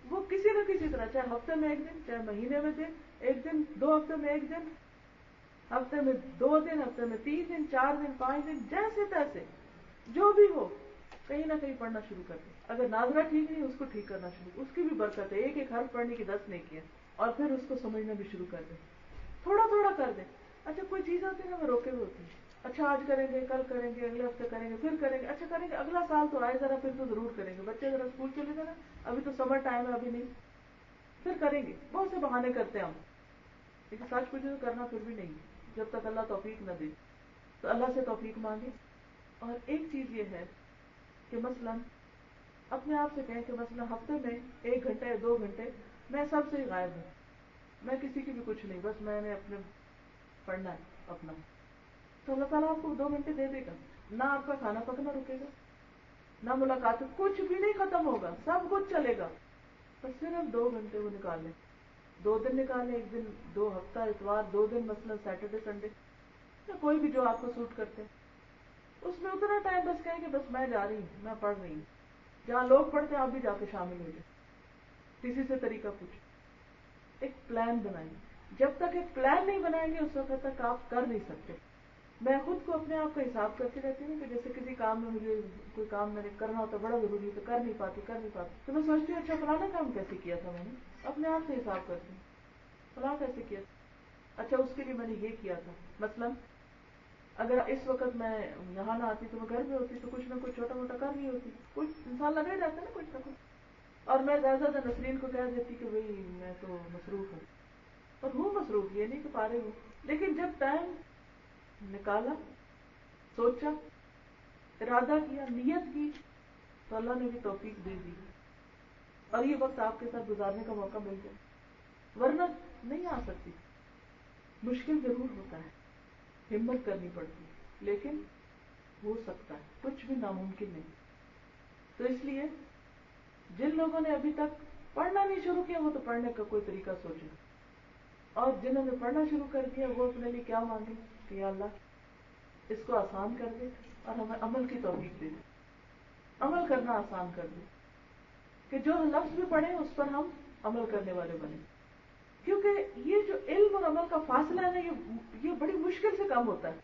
وہ کسی نہ کسی طرح، چاہے ہفتے میں 1 دن، چاہے مہینے میں 1 دن، 2 ہفتے میں 1 دن، ہفتے میں 2 دن، ہفتے میں 3 دن، 4 دن، 5 دن، جیسے تیسے جو بھی ہو کہیں نہ کہیں پڑھنا شروع کر دیں. اگر ناظرہ ٹھیک نہیں اس کو ٹھیک کرنا شروع، اس کی بھی برکت ہے، ایک حرف پڑھنے کی 10 نیکیاں، اور پھر اس کو سمجھنا بھی شروع کر دیں، تھوڑا تھوڑا کر دیں. اچھا کوئی چیز ہوتی ہے نا وہ روکے ہوئے ہوتی ہے، اچھا آج کریں گے، کل کریں گے، اگلے ہفتے کریں گے، پھر کریں گے، اچھا کریں گے، اگلا سال تو آئے ذرا، پھر تو ضرور کریں گے، بچے ذرا اسکول چلے جانا، ابھی تو سمر ٹائم ہے ابھی نہیں، پھر کریں گے. بہت سے بہانے کرتے ہیں ہم، لیکن سچ پوچھے تو کرنا پھر بھی نہیں جب تک اللہ توفیق نہ دے. تو اللہ سے توفیق مانگے. اور ایک چیز یہ ہے کہ مثلا اپنے آپ سے کہیں کہ مثلا ہفتے میں 1 گھنٹے یا 2 گھنٹے میں سب سے ہی غائب ہوں، میں کسی کی بھی کچھ نہیں، بس میں نے اپنے پڑھنا ہے اپنا. تو اللہ تعالیٰ آپ کو 2 گھنٹے دے دے گا. نہ آپ کا کھانا پکنا رکے گا، نہ ملاقات، کچھ بھی نہیں ختم ہوگا، سب کچھ چلے گا. بس صرف 2 گھنٹے وہ نکال لیں، 2 دن نکال لیں، 1 دن، 2 ہفتہ اتوار، 2 دن مثلا سیٹرڈے سنڈے، یا کوئی بھی جو آپ کو سوٹ کرتے، اس میں اتنا ٹائم بس کہیں کہ بس میں جا رہی ہوں، میں پڑھ رہی ہوں. جہاں لوگ پڑھتے ہیں آپ بھی جا کے شامل ہو جائیں، کسی سے طریقہ پوچھیں، ایک پلان بنائیں. جب تک ایک پلان نہیں بنائیں گے اس وقت تک آپ کر نہیں سکتے. میں خود کو اپنے آپ کا حساب کرتی رہتی ہوں کہ جیسے کسی کام میں مجھے کوئی کام میں نے کرنا ہوتا بڑا ضروری ہے تو کر نہیں پاتی تو میں سوچتی ہوں اچھا فلانا کام کیسے کیا تھا، میں نے اپنے آپ سے حساب کرتی ہوں فلاں کیسے کیا تھا، اچھا اس کے لیے میں نے یہ کیا تھا. مثلا اگر اس وقت میں یہاں نہ آتی تو میں گھر میں ہوتی تو کچھ نہ کچھ چھوٹا موٹا کر رہی ہوتی، کچھ انسان لگا ہی رہتا ہے نا کچھ نہ کچھ. اور میں زیادہ نسرین کو کہہ دیتی کہ بھئی میں تو مصروف ہوں، اور ہوں مصروف، یہ نہیں کہ پا رہی ہوں، لیکن جب ٹائم نکالا، سوچا، ارادہ کیا، نیت کی تو اللہ نے بھی توفیق دے دی اور یہ وقت آپ کے ساتھ گزارنے کا موقع مل گیا. ورنہ نہیں آ سکتی. مشکل ضرور ہوتا ہے، ہمت کرنی پڑتی ہے، لیکن ہو سکتا ہے، کچھ بھی ناممکن نہیں. تو اس لیے جن لوگوں نے ابھی تک پڑھنا نہیں شروع کیا وہ تو پڑھنے کا کوئی طریقہ سوچیں، اور جنہوں نے پڑھنا شروع کر دیا وہ اپنے لیے کیا مانگے کہ یا اللہ اس کو آسان کر دے اور ہمیں عمل کی توفیق دے دے، عمل کرنا آسان کر دے، کہ جو لفظ بھی پڑھیں اس پر ہم عمل کرنے والے بنیں. کیونکہ یہ جو علم اور عمل کا فاصلہ ہے نا یہ بڑی مشکل سے کم ہوتا ہے.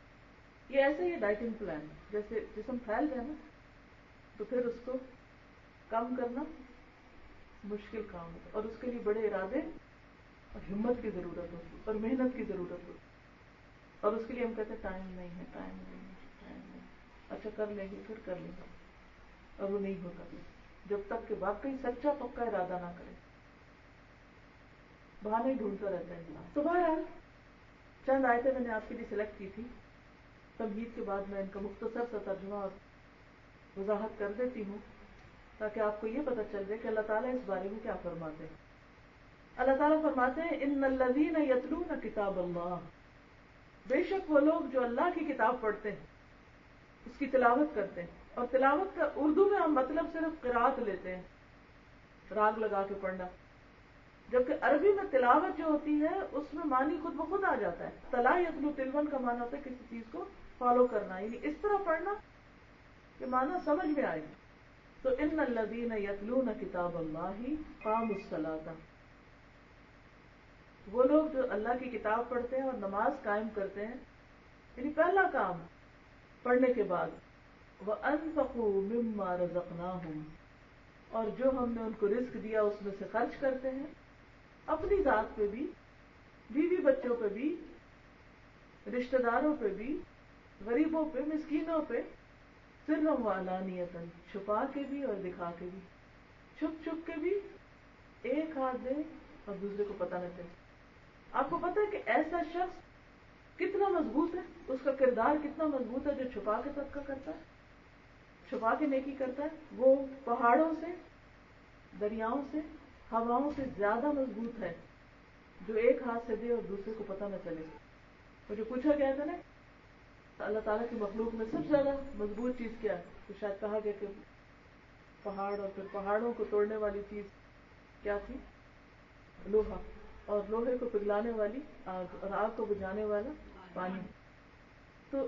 یہ ایسے ہی ڈائٹنگ پلان، جیسے جسم پھیل جائے نا تو پھر اس کو کم کرنا مشکل کام ہوتا ہے اور اس کے لیے بڑے ارادے اور ہمت کی ضرورت ہوتی ہے اور محنت کی ضرورت ہوتی ہے، اور اس کے لیے ہم کہتے ہیں ٹائم نہیں ہے، ٹائم نہیں ہے، ٹائم نہیں ہے، اچھا کر لیں گے، پھر کر لیں گے، اور وہ نہیں ہوتا جب تک کہ واقعی سچا پکا ارادہ نہ کرے، بہانے ڈھونڈتا رہتا ہے انسان۔ تو بہرحال چند آیتیں میں نے آپ کے لیے سلیکٹ کی تھی، تمہید کے بعد میں ان کا مختصر سا ترجمہ اور وضاحت کر دیتی ہوں تاکہ آپ کو یہ پتہ چل جائے کہ اللہ تعالیٰ اس بارے میں کیا فرماتے ہیں۔ اللہ تعالیٰ فرماتے ہیں ان الذین یتلون کتاب اللہ، بے شک وہ لوگ جو اللہ کی کتاب پڑھتے ہیں، اس کی تلاوت کرتے ہیں، اور تلاوت کا اردو میں ہم مطلب صرف قرات لیتے ہیں، راگ لگا کے پڑھنا، جبکہ عربی میں تلاوت جو ہوتی ہے اس میں معنی خود بخود آ جاتا ہے۔ تلا یتلو تلون کا معنی ہوتا ہے کسی چیز کو فالو کرنا، یعنی اس طرح پڑھنا کہ معنی سمجھ میں آئے۔ تو ان الذین یتلون کتاب اللہ قاموا الصلاۃ، وہ لوگ جو اللہ کی کتاب پڑھتے ہیں اور نماز قائم کرتے ہیں، یعنی پہلا کام پڑھنے کے بعد وَأَنفَقُوا مِمَّا رَزَقْنَاهُمْ، اور جو ہم نے ان کو رزق دیا اس میں سے خرچ کرتے ہیں، اپنی ذات پہ بھی، بیوی بچوں پہ بھی، رشتہ داروں پہ بھی، غریبوں پہ، مسکینوں پہ، سرًا وعلانیةً، چھپا کے بھی اور دکھا کے بھی، چھپ چھپ کے بھی، ایک ہاتھ دے اور دوسرے کو پتہ نہ چلے۔ آپ کو پتہ ہے کہ ایسا شخص کتنا مضبوط ہے، اس کا کردار کتنا مضبوط ہے جو چھپا کے صدقہ کرتا ہے، چھپا کے نیکی کرتا ہے، وہ پہاڑوں سے، دریاؤں سے، ہواؤں سے زیادہ مضبوط ہے جو ایک ہاتھ سے دے اور دوسرے کو پتہ نہ چلے۔ اور جو پوچھا گیا تھا نا اللہ تعالیٰ کی مخلوق میں سب سے زیادہ مضبوط چیز کیا ہے، تو شاید کہا گیا کہ پہاڑ، اور پھر پہاڑوں کو توڑنے والی چیز کیا تھی؟ لوہا، اور لوہے کو پگھلانے والی آگ، اور آگ کو بجھانے والا پانی۔ تو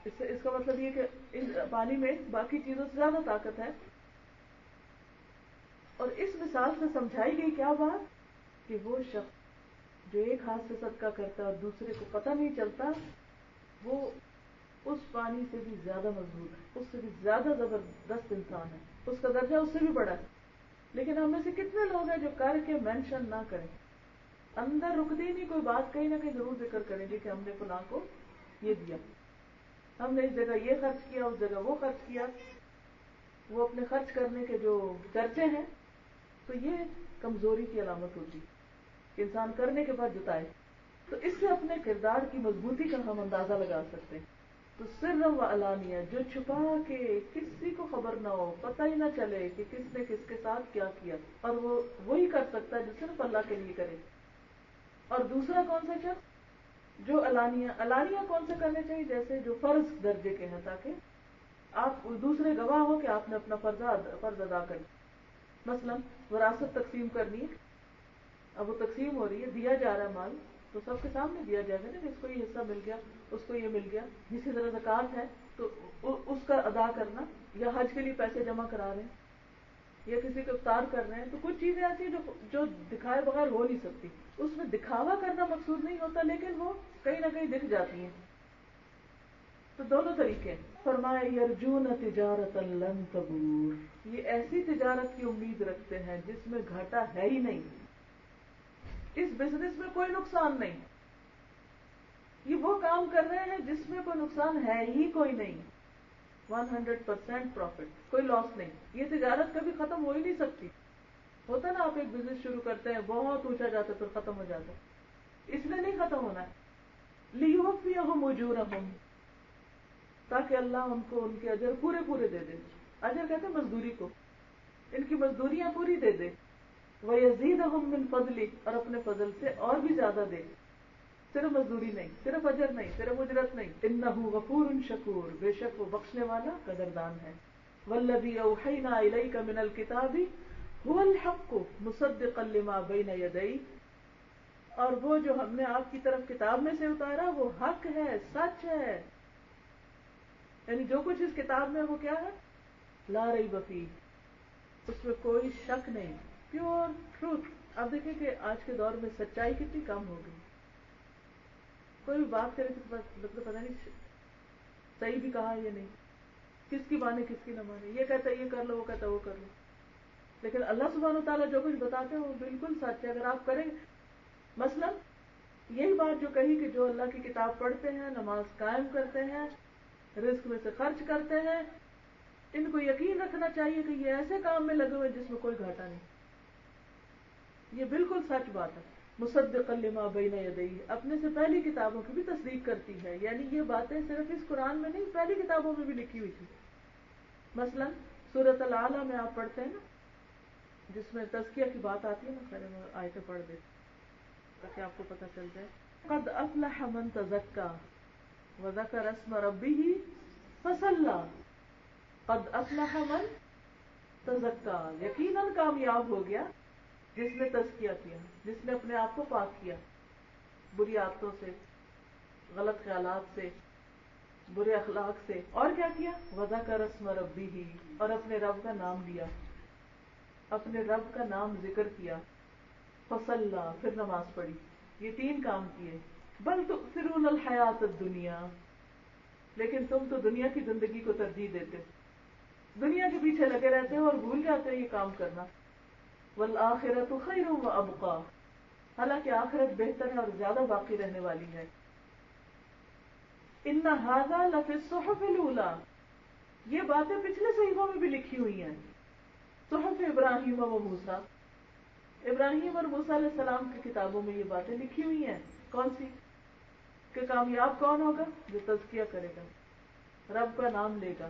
اس کا مطلب یہ کہ اس پانی میں باقی چیزوں سے زیادہ طاقت ہے۔ اور اس مثال سے سمجھائی گئی کیا بات کہ وہ شخص جو ایک ہاتھ سے صدقہ کرتا ہے اور دوسرے کو پتہ نہیں چلتا، وہ اس پانی سے بھی زیادہ مضبوط ہے، اس سے بھی زیادہ زبردست انسان ہے، اس کا درجہ اس سے بھی بڑا ہے۔ لیکن ہم میں سے کتنے لوگ ہیں جو کر کے مینشن نہ کریں، اندر رکتی نہیں، کوئی بات کہیں نہ کہیں ضرور ذکر کریں گے کہ ہم نے فلاں کو یہ دیا، ہم نے اس جگہ یہ خرچ کیا، اس جگہ وہ خرچ کیا، وہ اپنے خرچ کرنے کے جو چرچے ہیں۔ تو یہ کمزوری کی علامت ہوتی کہ انسان کرنے کے بعد جتائے۔ تو اس سے اپنے کردار کی مضبوطی کا ہم اندازہ لگا سکتے ہیں۔ تو سر و علانیہ، جو چھپا کے کسی کو خبر نہ ہو، پتہ ہی نہ چلے کہ کس نے کس کے ساتھ کیا کیا، اور وہ وہی کر سکتا ہے جو صرف اللہ کے لیے کرے۔ اور دوسرا کون سا شخص جو علانیہ کون سے کرنے چاہیے؟ جیسے جو فرض درجے کے ہیں، تاکہ آپ دوسرے گواہ ہو کہ آپ نے اپنا فرض ادا کر۔ مثلا وراثت تقسیم کرنی ہے، اب وہ تقسیم ہو رہی ہے، دیا جا رہا ہے مال، تو سب کے سامنے دیا جائے گا نا کہ اس کو یہ حصہ مل گیا، اس کو یہ مل گیا۔ اسی طرح زکوٰۃ ہے تو اس کا ادا کرنا، یا حج کے لیے پیسے جمع کرا رہے ہیں یا کسی کو افطار کر رہے ہیں، تو کچھ چیزیں ایسی ہیں جو دکھائے بغیر ہو نہیں سکتی۔ اس میں دکھاوا کرنا مقصود نہیں ہوتا، لیکن وہ کہیں نہ کہیں دکھ جاتی ہیں۔ تو دونوں طریقے ہیں۔ فرمایا یرجون تجارتا لن تبور، یہ ایسی تجارت کی امید رکھتے ہیں جس میں گھاٹا ہے ہی نہیں، اس بزنس میں کوئی نقصان نہیں، یہ وہ کام کر رہے ہیں جس میں کوئی نقصان ہے ہی کوئی نہیں، 100% پروفٹ، کوئی لاس نہیں۔ یہ تجارت کبھی ختم ہو ہی نہیں سکتی۔ ہوتا نا آپ ایک بزنس شروع کرتے ہیں، بہت اونچا جاتا ہے پھر ختم ہو جاتا ہے، اس لیے نہیں ختم ہونا ہے۔ لیوفیہم اجورہم، تاکہ اللہ ان کو ان کے اجر پورے پورے دے دے۔ اجر کہتے ہیں مزدوری کو، ان کی مزدوریاں پوری دے دے۔ وَيَزِيدَهُم مِّن فَضْلِهِ، اور اپنے فضل سے اور بھی زیادہ دے، صرف مزدوری نہیں، صرف اجر نہیں، صرف اجرت نہیں۔ إِنَّهُ غَفُورٌ شَكُورٌ، بے شک وہ بخشنے والا قدردان ہے۔ وَالَّذِي أَوْحَيْنَا إِلَيْكَ مِنَ الْكِتَابِ هُوَ الْحَقُّ مُصَدِّقًا لِمَا بَيْنَ يَدَيْهِ، اور وہ جو ہم نے آپ کی طرف کتاب میں سے اتارا وہ حق ہے، سچ ہے، یعنی جو کچھ اس کتاب میں وہ کیا ہے؟ لا ریب فیہ، اس میں کوئی شک نہیں، پیور ٹروتھ۔ اب دیکھیں کہ آج کے دور میں سچائی کتنی کم ہو گئی، کوئی بھی بات کرے تو مطلب پتہ نہیں صحیح بھی کہا یا نہیں، کس کی مانے کس کی نہ مانے، یہ کہتا ہے یہ کر لو، وہ کہتا ہے وہ کر لو۔ لیکن اللہ سبحانہ وتعالیٰ جو کچھ بتاتے ہیں وہ بالکل سچ ہے. اگر آپ کریں مثلا یہی بات جو کہی کہ جو اللہ کی کتاب پڑھتے ہیں، نماز قائم کرتے ہیں، رزق میں سے خرچ کرتے ہیں، ان کو یقین رکھنا چاہیے کہ یہ ایسے کام میں لگے ہوئے جس میں کوئی گھاٹا نہیں. یہ بالکل سچ بات ہے. مصدقا لما بین یدیہ، اپنے سے پہلی کتابوں کی بھی تصدیق کرتی ہے. یعنی یہ باتیں صرف اس قرآن میں نہیں، پہلی کتابوں میں بھی لکھی ہوئی تھی. مثلا سورۃ الاعلیٰ میں آپ پڑھتے ہیں نا، جس میں تزکیہ کی بات آتی ہے نا، پہلے میں آیتیں پڑھ دیں تاکہ آپ کو پتہ چل جائے. قد افلح من تزکا وذکر اسم ربہ فصلی. قد افلح من تزکا، یقیناً کامیاب ہو گیا جس نے تزکیہ کیا، جس نے اپنے آپ کو پاک کیا بری عادتوں سے، غلط خیالات سے، برے اخلاق سے. اور کیا کیا؟ وذکر اسم ربہ، اور اپنے رب کا نام لیا، اپنے رب کا نام ذکر کیا. فصلی، پھر نماز پڑھی. یہ 3 کام کیے. بل تؤثرون الحیات الدنیا، لیکن تم تو دنیا کی زندگی کو ترجیح دیتے ہو، دنیا کے پیچھے لگے رہتے ہو اور بھول جاتے ہو یہ کام کرنا. والآخرۃ خیر وابقی، حالانکہ آخرت بہتر ہے اور زیادہ باقی رہنے والی ہے. ان ھذا لفی الصحف الاولی، یہ باتیں پچھلے صحیفوں میں بھی لکھی ہوئی ہیں. صحف ابراہیم و موسیٰ، ابراہیم اور موسیٰ علیہ السلام کی کتابوں میں یہ باتیں لکھی ہوئی ہیں. کون سی؟ کہ کامیاب کون ہوگا؟ جو تزکیہ کرے گا، رب کا نام لے گا،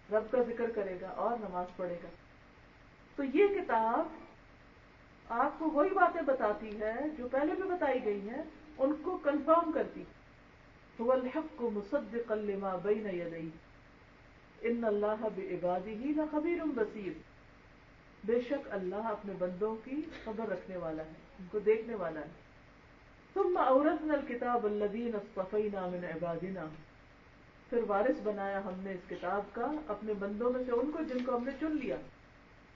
رب کا ذکر کرے گا اور نماز پڑھے گا. تو یہ کتاب آپ کو وہی باتیں بتاتی ہے جو پہلے بھی بتائی گئی ہیں، ان کو کنفرم کرتی. هو الحق مصدقا لما بین یدیہ ان اللہ بعبادہ لخبیر بصیر. بے شک اللہ اپنے بندوں کی خبر رکھنے والا ہے، ان کو دیکھنے والا ہے. ثم اورثنا الکتاب الذین اصطفینا من عبادنا، پھر وارث بنایا ہم نے اس کتاب کا اپنے بندوں میں سے ان کو جن کو ہم نے چن لیا.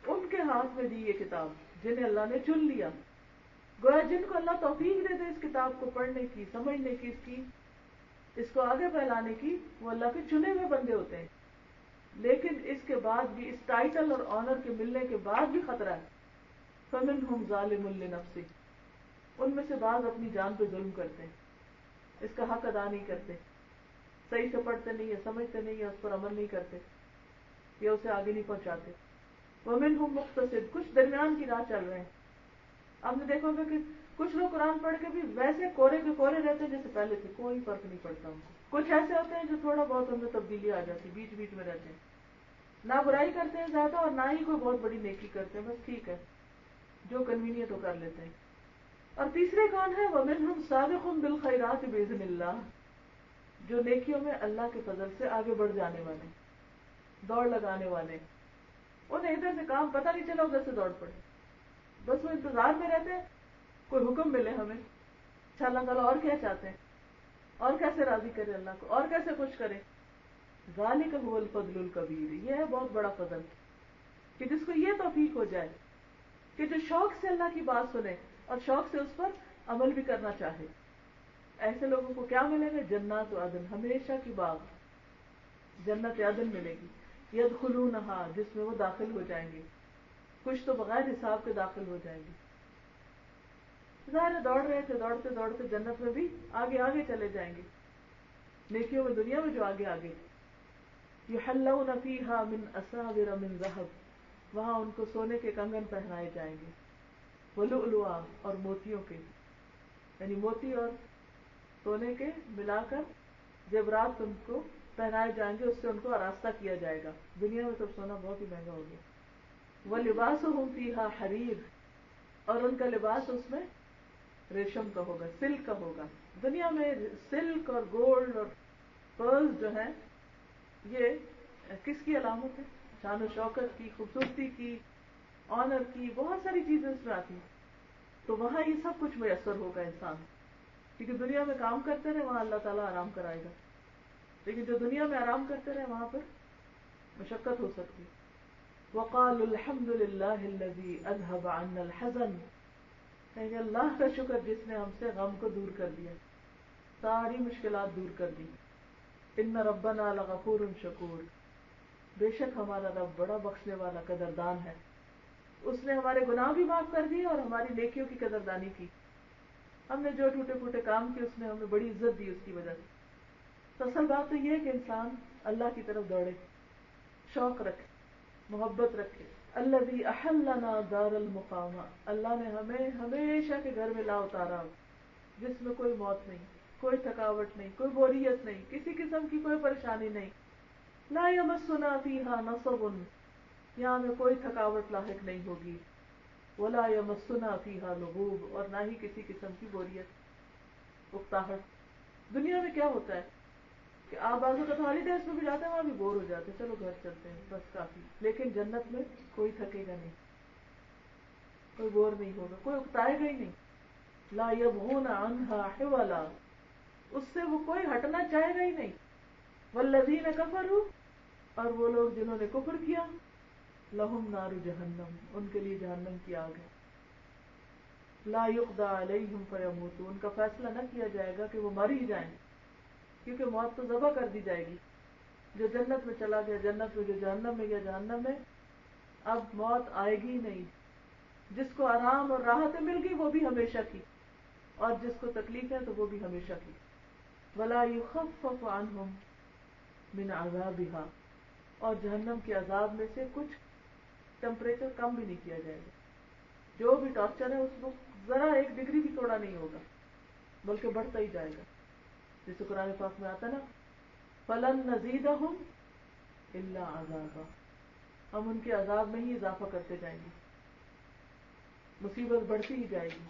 ان کے ہاتھ میں دی یہ کتاب جنہیں اللہ نے چن لیا. گویا جن کو اللہ توفیق دے دے اس کتاب کو پڑھنے کی، سمجھنے کی، اس کو آگے پھیلانے کی، وہ اللہ کے چنے ہوئے بندے ہوتے ہیں. لیکن اس کے بعد بھی، اس ٹائٹل اور آنر کے ملنے کے بعد بھی خطرہ ہے. فَمِنْهُمْ ظَالِمٌ لِنَفْسِهِ، ان میں سے بعض اپنی جان پہ ظلم کرتے ہیں، اس کا حق ادا نہیں کرتے، صحیح سے پڑھتے نہیں ہے، سمجھتے نہیں ہے، اس پر عمل نہیں کرتے یا اسے آگے نہیں پہنچاتے. وَمِنْهُمْ مُقْتَصِدٌ، کچھ درمیان کی راہ چل رہے ہیں. آپ نے دیکھا ہوگا کہ کچھ لوگ قرآن پڑھ کے بھی ویسے کورے کے کورے رہتے ہیں جیسے پہلے تھے، کوئی فرق نہیں پڑتا ان کو. کچھ ایسے ہوتے ہیں جو تھوڑا بہت ان میں تبدیلی آ جاتی، بیچ بیچ میں رہتے ہیں، نہ برائی کرتے ہیں زیادہ اور نہ ہی کوئی بہت بڑی نیکی کرتے ہیں، بس ٹھیک ہے جو کنوینئنٹ ہو کر لیتے ہیں. اور تیسرے کون ہے؟ وَمِنْهُمْ سَابِقٌ بِالْخَيْرَاتِ بِإِذْنِ اللَّهِ، جو نیکیوں میں اللہ کے فضل سے آگے بڑھ جانے والے، دوڑ لگانے والے. انہیں ادھر سے کام پتہ نہیں چلا، ادھر سے دوڑ پڑے، بس وہ انتظار میں رہتے ہیں کوئی حکم ملے ہمیں. اچھا اللہ تعالیٰ اور کیا چاہتے ہیں، اور کیسے راضی کرے اللہ کو، اور کیسے خوش کرے. ذالک هو الفضل الکبیر، یہ ہے بہت بڑا فضل کہ جس کو یہ توفیق ہو جائے کہ جو شوق سے اللہ کی بات سنے اور شوق سے اس پر عمل بھی کرنا چاہے. ایسے لوگوں کو کیا ملے گا؟ جنات عدن، ہمیشہ کی باغ، جنت عدن ملے گی. یدخلونہا، جس میں وہ داخل ہو جائیں گے، کچھ تو بغیر حساب کے داخل ہو جائیں گے. ظاہر دوڑ رہے تھے، دوڑتے دوڑتے جنت میں بھی آگے آگے چلے جائیں گے، نیکیوں میں دنیا میں جو آگے آگے. یحلون فیہا من اساور من ذہب، وہاں ان کو سونے کے کنگن پہنائے جائیں گے. ولؤلؤا، اور موتیوں کے، یعنی موتی اور سونے کے ملا کر زیورات ان کو پہنائے جائیں گے، اس سے ان کو آراستہ کیا جائے گا. دنیا میں تو سونا بہت ہی مہنگا ہو گیا. وَلِبَاسُهُمْ فِيهَا حَرِيرٌ، اور ان کا لباس اس میں ریشم کا ہوگا، سلک کا ہوگا. دنیا میں سلک اور گولڈ اور پرلز جو ہیں یہ کس کی علامت ہے؟ شان و شوکت کی، خوبصورتی کی، آنر کی، بہت ساری چیزیں اس میں آتی ہیں. تو وہاں یہ سب کچھ میسر ہوگا انسان، کیونکہ دنیا میں کام کرتے رہے وہاں اللہ تعالیٰ آرام کرائے گا. لیکن جو دنیا میں آرام کرتے رہے وہاں پر مشقت ہو سکتی. وَقَالُوا الْحَمْدُ لِلَّهِ الَّذِي أَذْهَبَ عَنَّا الْحَزَنَ، کہیں اللہ کا شکر جس نے ہم سے غم کو دور کر دیا، ساری مشکلات دور کر دی. إِنَّ رَبَّنَا لَغَفُورٌ شَكُورٌ، بے شک ہمارا رب بڑا بخشنے والا قدردان ہے. اس نے ہمارے گناہ بھی معاف کر دیے اور ہماری نیکیوں کی قدردانی کی. ہم نے جو ٹوٹے پھوٹے کام کیے اس نے ہمیں بڑی عزت دی اس کی وجہ سے. تو اصل بات تو یہ ہے کہ انسان اللہ کی طرف دوڑے، شوق رکھے، محبت رکھے. الذی احلنا دار المقامہ، اللہ نے ہمیں ہمیشہ کے گھر میں لا اتارا جس میں کوئی موت نہیں، کوئی تھکاوٹ نہیں، کوئی بوریت نہیں، کسی قسم کی کوئی پریشانی نہیں. لا یمسنا فیہا نصب، یہاں میں کوئی تھکاوٹ لاحق نہیں ہوگی. ولا یمسنا فیہا لغوب، اور نہ ہی کسی قسم کی بوریت، اکتاہٹ. دنیا میں کیا ہوتا ہے کہ آپ بعض اوقات ہالیڈیز میں بھی جاتے ہیں، وہاں بھی بور ہو جاتے ہیں، چلو گھر چلتے ہیں بس کافی. لیکن جنت میں کوئی تھکے گا نہیں، کوئی بور نہیں ہوگا، کوئی اکتائے گا ہی نہیں. لا یبغون عنہا حولا، اس سے وہ کوئی ہٹنا چاہے گا ہی نہیں. والذین کفروا، اور وہ لوگ جنہوں نے کفر کیا، لہم نار جہنم، ان کے لیے جہنم کی آگ ہے. لا یقضى علیہم فیموتوا، ان کا فیصلہ نہ کیا جائے گا کہ وہ مر ہی جائیں، کیونکہ موت تو ذبح کر دی جائے گی. جو جنت میں چلا گیا جنت میں، جو جہنم میں گیا جہنم میں. اب موت آئے گی نہیں. جس کو آرام اور راحتیں مل گئی وہ بھی ہمیشہ کی، اور جس کو تکلیف ہے تو وہ بھی ہمیشہ کی. ولا یخفف عنہم من عذابها، اور جہنم کے عذاب میں سے کچھ ٹمپریچر کم بھی نہیں کیا جائے گا. جو بھی ٹارچر ہے اس کو ذرا 1 ڈگری بھی تھوڑا نہیں ہوگا، بلکہ بڑھتا ہی جائے گا. جیسے قرآن پاک میں آتا نا، فلن نزیدہم الا عذابا، ہم ان کے عذاب میں ہی اضافہ کرتے جائیں گے، مصیبت بڑھتی ہی جائے گی.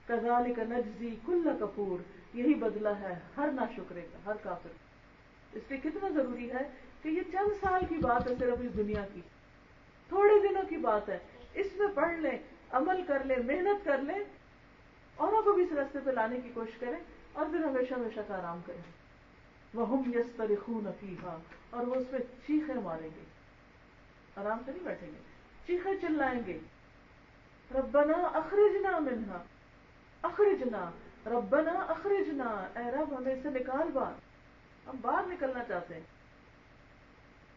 کذالک نجزی کل کفور، یہی بدلہ ہے ہر ناشکرے کا، ہر کافر. اس لیے کتنا ضروری ہے کہ یہ چند سال کی بات ہے، صرف اس دنیا کی تھوڑے دنوں کی بات ہے، اس میں پڑھ لیں، عمل کر لیں، محنت کر لیں، اوروں کو بھی اس راستے پہ لانے کی کوشش کریں، اور پھر ہمیشہ ہمیشہ کا آرام کریں. وَهُمْ يَسْتَرِخُونَ فِيهَا، اور وہ اس میں چیخیں ماریں گے، آرام سے نہیں بیٹھیں گے، چیخیں چلائیں گے. ربنا اخرجنا منها، اخرجنا، ربنا اخرجنا، اے رب ہمیں سے نکال باہر، ہم باہر نکلنا چاہتے ہیں.